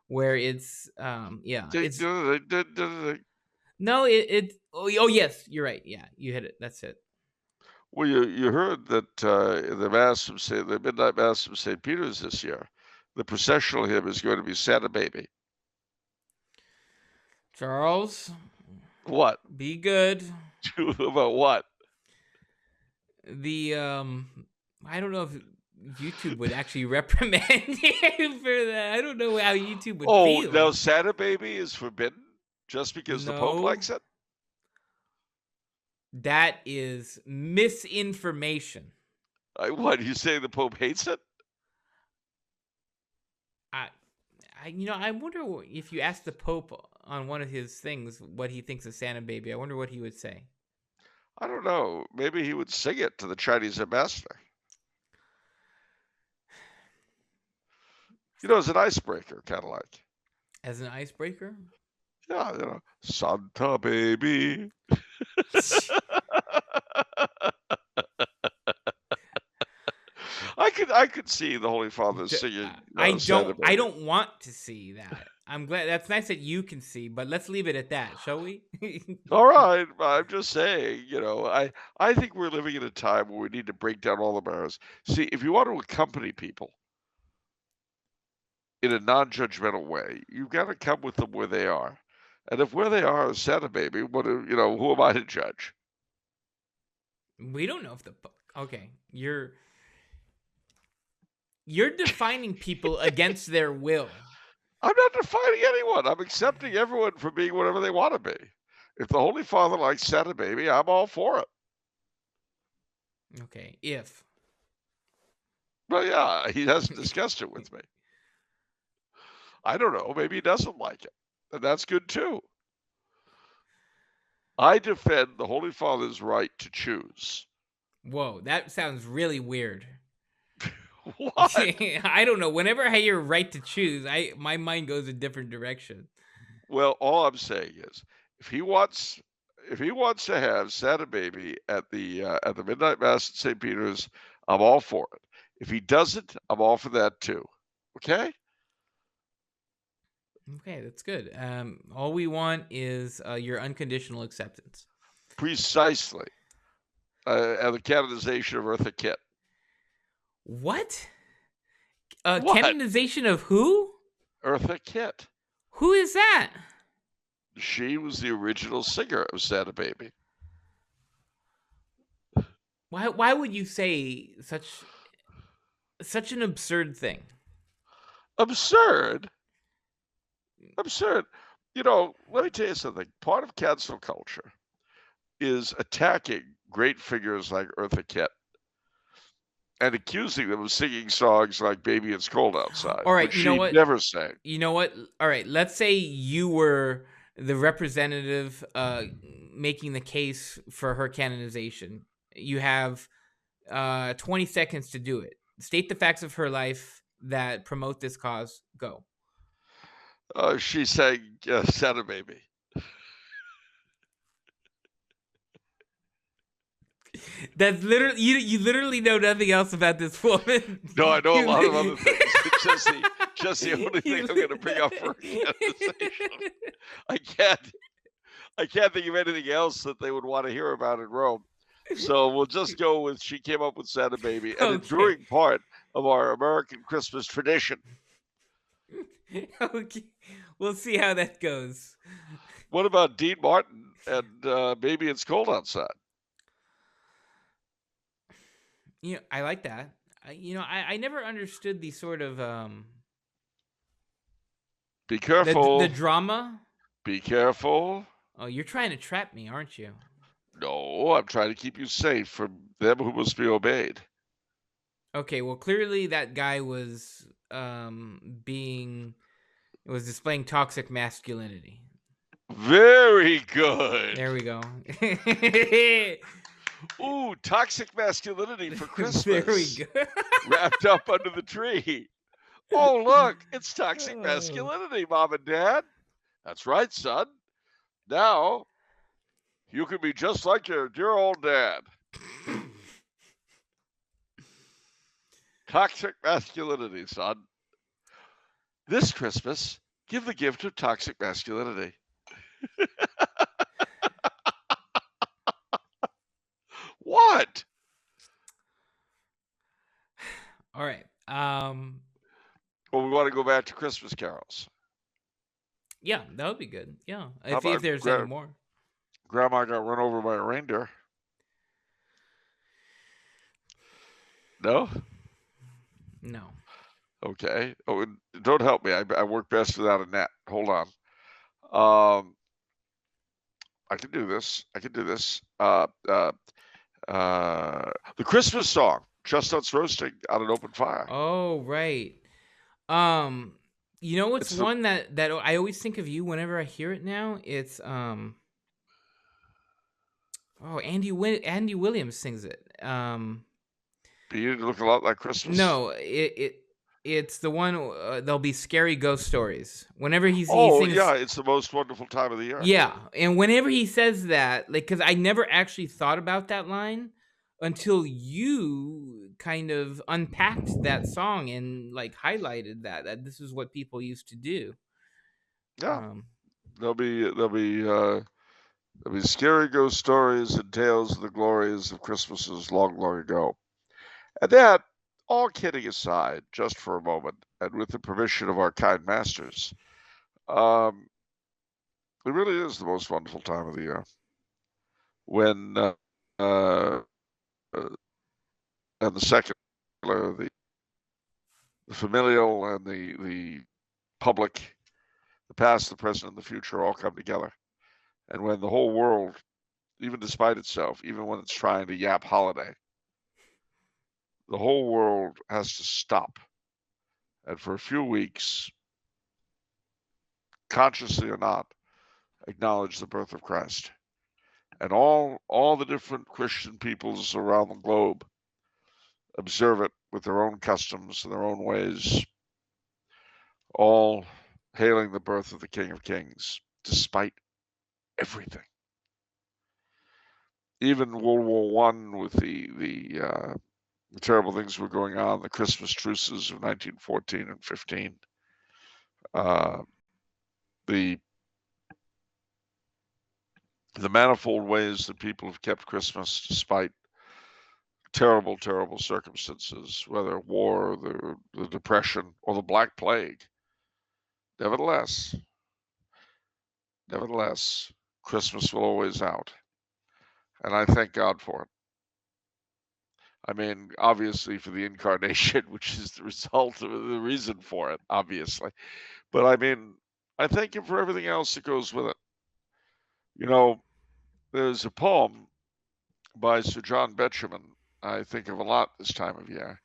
Speaker 1: where it's it's no, oh yes, you're right. Yeah, you hit it. That's it.
Speaker 2: Well, you heard that the midnight mass from St. Peter's this year, the processional hymn is going to be Santa Baby.
Speaker 1: Charles,
Speaker 2: what?
Speaker 1: Be good.
Speaker 2: About what?
Speaker 1: The I don't know if YouTube would actually reprimand you for that. I don't know how YouTube would feel.
Speaker 2: Oh, now Santa Baby is forbidden just because the Pope likes it?
Speaker 1: That is misinformation.
Speaker 2: What, you saying the Pope hates it?
Speaker 1: I wonder if you asked the Pope on one of his things what he thinks of Santa Baby. I wonder what he would say.
Speaker 2: I don't know. Maybe he would sing it to the Chinese ambassador. You know, as an icebreaker, kind of like. As
Speaker 1: an icebreaker?
Speaker 2: Yeah, you know, Santa Baby. I could see the Holy Father singing.
Speaker 1: I don't want to see that. I'm glad. That's nice that you can see, but let's leave it at that, shall we?
Speaker 2: All right. I'm just saying, you know, I think we're living in a time where we need to break down all the barriers. See, if you want to accompany people in a non-judgmental way, you've got to come with them where they are. And if where they are is Santa Baby, who am I to judge?
Speaker 1: We don't know if okay, you're defining people against their will.
Speaker 2: I'm not defining anyone. I'm accepting everyone for being whatever they want to be. If the Holy Father likes Santa Baby, I'm all for it.
Speaker 1: Okay, if.
Speaker 2: Well, yeah, he hasn't discussed it with me. I don't know. Maybe he doesn't like it. And that's good too. I defend the Holy Father's right to choose.
Speaker 1: Whoa, that sounds really weird.
Speaker 2: What?
Speaker 1: I don't know. Whenever I hear right to choose, my mind goes a different direction.
Speaker 2: Well, all I'm saying is, if he wants if he wants to have Santa Baby at the midnight mass at St. Peter's, I'm all for it. If he doesn't, I'm all for that too. Okay?
Speaker 1: Okay, that's good. All we want is your unconditional acceptance.
Speaker 2: Precisely. And the canonization of Eartha Kitt.
Speaker 1: What?
Speaker 2: What?
Speaker 1: Canonization of who?
Speaker 2: Eartha Kitt.
Speaker 1: Who is that?
Speaker 2: She was the original singer of Santa Baby.
Speaker 1: Why would you say such an absurd thing?
Speaker 2: Absurd? Absurd. You know, let me tell you something. Part of cancel culture is attacking great figures like Eartha Kitt and accusing them of singing songs like Baby It's Cold Outside,
Speaker 1: All right,
Speaker 2: which
Speaker 1: you know
Speaker 2: she
Speaker 1: what?
Speaker 2: never sang.
Speaker 1: You know what? All right, let's say you were the representative making the case for her canonization. You have 20 seconds to do it. State the facts of her life that promote this cause. Go.
Speaker 2: She sang Santa Baby.
Speaker 1: That's literally you literally know nothing else about this woman.
Speaker 2: No, I know a lot of other things. It's just the only thing I'm going to bring up for canonization. I can't think of anything else that they would want to hear about in Rome. So we'll just go with she came up with Santa Baby, an enduring part of our American Christmas tradition.
Speaker 1: Okay, we'll see how that goes.
Speaker 2: What about Dean Martin and Baby It's Cold Outside?
Speaker 1: You know, I like that. I never understood the sort of
Speaker 2: Be careful.
Speaker 1: the drama.
Speaker 2: Be careful.
Speaker 1: Oh, you're trying to trap me, aren't you?
Speaker 2: No, I'm trying to keep you safe from them who must be obeyed.
Speaker 1: Okay, well, clearly that guy was displaying toxic masculinity.
Speaker 2: Very good.
Speaker 1: There we go.
Speaker 2: Ooh, toxic masculinity for Christmas.
Speaker 1: Very good.
Speaker 2: Wrapped up under the tree. Oh, look, it's toxic masculinity, Mom and Dad. That's right, son. Now, you can be just like your dear old dad. Toxic masculinity, son. This Christmas, give the gift of toxic masculinity. What?
Speaker 1: All right.
Speaker 2: Well, we want to go back to Christmas carols.
Speaker 1: Yeah, that would be good. Yeah,
Speaker 2: How
Speaker 1: if
Speaker 2: about
Speaker 1: there's any more.
Speaker 2: Grandma got run over by a reindeer. No?
Speaker 1: No.
Speaker 2: Okay. Oh, don't help me. I work best without a net. Hold on. I can do this. The Christmas song, Chestnuts Roasting on an Open Fire.
Speaker 1: Oh, right. You know what's one that I always think of you whenever I hear it now? It's Andy Williams sings it.
Speaker 2: You look a lot like Christmas.
Speaker 1: No, it's the one. There'll be scary ghost stories. Whenever he sings,
Speaker 2: yeah, it's the most wonderful time of the year.
Speaker 1: Yeah, and whenever he says that, like, because I never actually thought about that line until you kind of unpacked that song and like highlighted that this is what people used to do.
Speaker 2: Yeah, there'll be scary ghost stories and tales of the glories of Christmases long, long ago. And that, all kidding aside, just for a moment, and with the permission of our kind masters, it really is the most wonderful time of the year. When and the secular, the familial, and the public, the past, the present, and the future all come together. And when the whole world, even despite itself, even when it's trying to yap holiday, the whole world has to stop and for a few weeks, consciously or not, acknowledge the birth of Christ. And all the different Christian peoples around the globe observe it with their own customs and their own ways, all hailing the birth of the King of Kings, despite everything. even World War One with the terrible things were going on, the Christmas truces of 1914 and 15, uh, the manifold ways that people have kept Christmas despite terrible, terrible circumstances, whether war, the Depression, or the Black Plague. Nevertheless, Christmas will always out, and I thank God for it. I mean, obviously for the incarnation, which is the result of the reason for it, obviously. But I mean, I thank him for everything else that goes with it. You know, there's a poem by Sir John Betjeman I think of a lot this time of year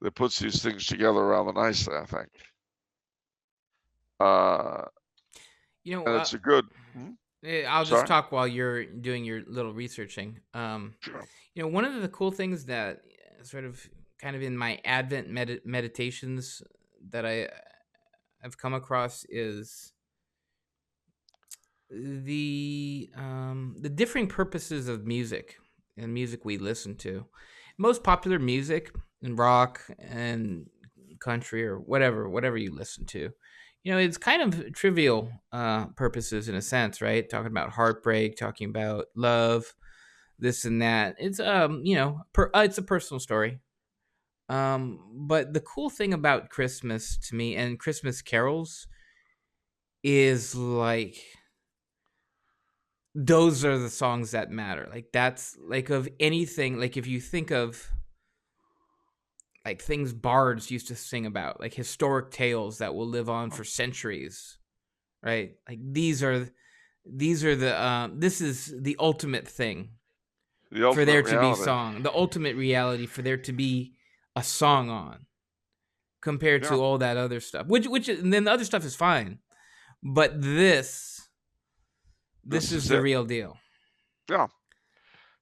Speaker 2: that puts these things together rather nicely, I think. Uh,
Speaker 1: You know,
Speaker 2: and it's a good. Hmm?
Speaker 1: I'll just
Speaker 2: Sorry.
Speaker 1: talk while you're doing your little researching.
Speaker 2: Sure.
Speaker 1: You know, one of the cool things that sort of kind of in my Advent meditations that I've come across is the differing purposes of music and music we listen to. Most popular music and rock and country or whatever you listen to, you know, it's kind of trivial purposes in a sense, right? Talking about heartbreak, talking about love, this and that. It's you know, it's a personal story. But the cool thing about Christmas to me and Christmas carols is like those are the songs that matter. Like that's like of anything, like if you think of like things bards used to sing about, like historic tales that will live on for centuries, right? Like these are the this is the ultimate thing
Speaker 2: The
Speaker 1: for
Speaker 2: ultimate
Speaker 1: there to be
Speaker 2: reality.
Speaker 1: song, the ultimate reality for there to be a song on compared
Speaker 2: Yeah.
Speaker 1: to all that other stuff. Which and then the other stuff is fine, but this
Speaker 2: This
Speaker 1: is
Speaker 2: is
Speaker 1: the
Speaker 2: it.
Speaker 1: real deal.
Speaker 2: Yeah.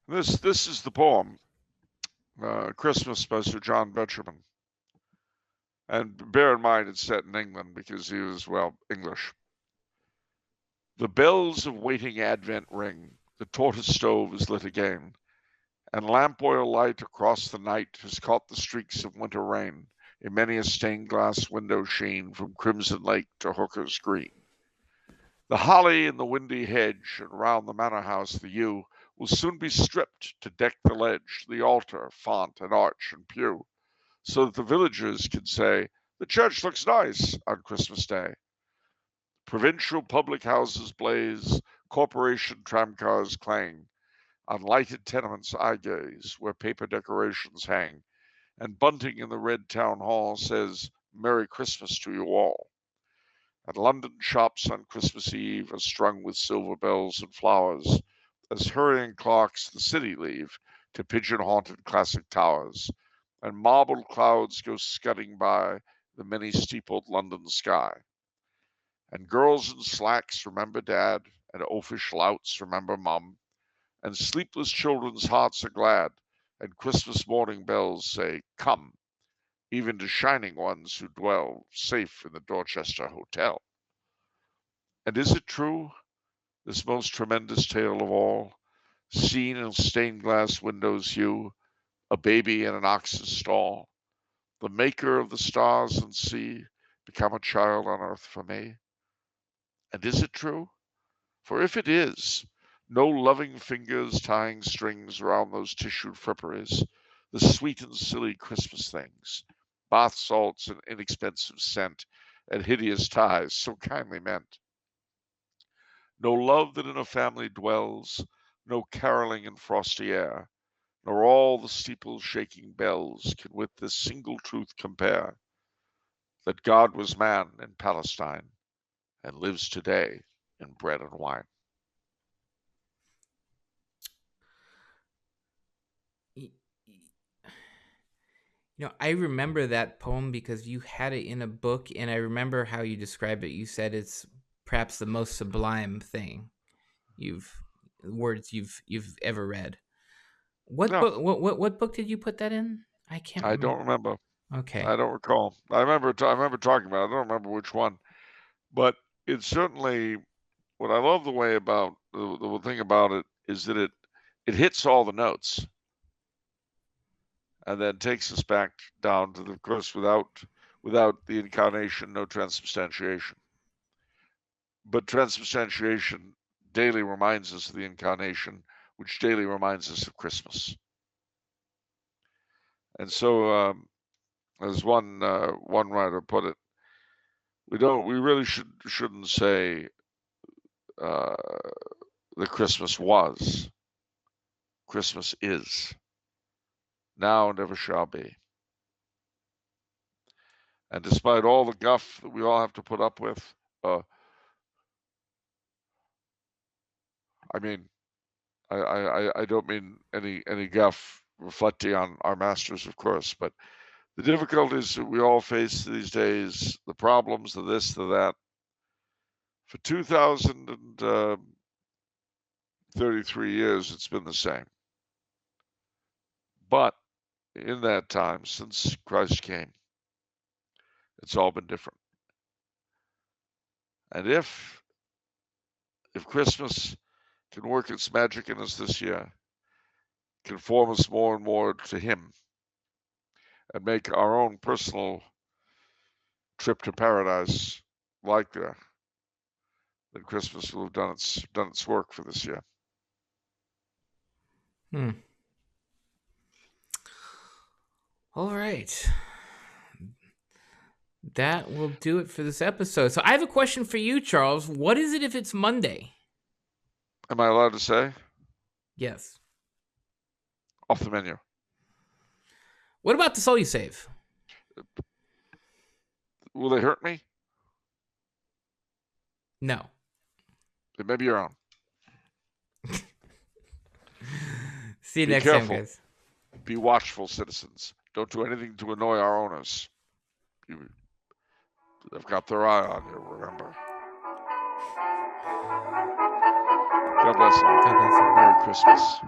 Speaker 2: This is the poem, Christmas by Sir John Betjeman. And bear in mind it's set in England because he was, well, English. The bells of waiting Advent ring, the tortoise stove is lit again, and lamp oil light across the night has caught the streaks of winter rain in many a stained glass window sheen from Crimson Lake to Hooker's Green. The holly in the windy hedge and round the manor house the yew will soon be stripped to deck the ledge, the altar, font, and arch and pew, so that the villagers can say, "The church looks nice" on Christmas Day. Provincial public houses blaze, corporation tramcars clang. On lighted tenements I gaze, where paper decorations hang, and bunting in the red town hall says, "Merry Christmas to you all." And London shops on Christmas Eve are strung with silver bells and flowers, as hurrying clocks the city leave to pigeon-haunted classic towers, and marbled clouds go scudding by the many-steepled London sky. And girls in slacks remember Dad, and oafish louts remember Mum, and sleepless children's hearts are glad, and Christmas morning bells say, "Come," even to shining ones who dwell safe in the Dorchester Hotel. And is it true, this most tremendous tale of all, seen in stained glass windows hue, a baby in an ox's stall, the maker of the stars and sea, become a child on earth for me? And is it true? For if it is, no loving fingers tying strings around those tissued fripperies, the sweet and silly Christmas things, bath salts and inexpensive scent, and hideous ties so kindly meant. No love that in a family dwells, no caroling in frosty air, nor all the steeples shaking bells can with this single truth compare, that God was man in Palestine and lives today in bread and wine.
Speaker 1: You know, I remember that poem because you had it in a book, and I remember how you described it. You said it's perhaps the most sublime thing you've words you've ever read. What
Speaker 2: No,
Speaker 1: book? What book did you put that in? I can't
Speaker 2: I
Speaker 1: remember.
Speaker 2: don't remember.
Speaker 1: Okay.
Speaker 2: I don't recall. I remember talking about it. I don't remember which one, but it's certainly what I love the way about the thing about it is that it hits all the notes and then takes us back down to the, of course, without the incarnation, no transubstantiation. But transubstantiation daily reminds us of the incarnation, which daily reminds us of Christmas. And so, as one writer put it, we really shouldn't say that Christmas was. Christmas is. Now and ever shall be. And despite all the guff that we all have to put up with, I mean, I don't mean any guff reflecting on our masters, of course, but the difficulties that we all face these days, the problems, the this, the that. For 2,033 years, it's been the same. But in that time, since Christ came, it's all been different. And if Christmas can work its magic in us this year, can form us more and more to Him, and make our own personal trip to paradise like that, then Christmas will have done its work for this year.
Speaker 1: All right. That will do it for this episode. So I have a question for you, Charles. What is it if it's Monday?
Speaker 2: Am I allowed to say?
Speaker 1: Yes.
Speaker 2: Off the menu.
Speaker 1: What about the soul you save?
Speaker 2: Will they hurt me?
Speaker 1: No.
Speaker 2: Then maybe you're on.
Speaker 1: See you
Speaker 2: Be
Speaker 1: next
Speaker 2: careful.
Speaker 1: time, guys.
Speaker 2: Be watchful, citizens. Don't do anything to annoy our owners. They've got their eye on you, remember. God bless you.
Speaker 1: God bless you.
Speaker 2: Merry Christmas.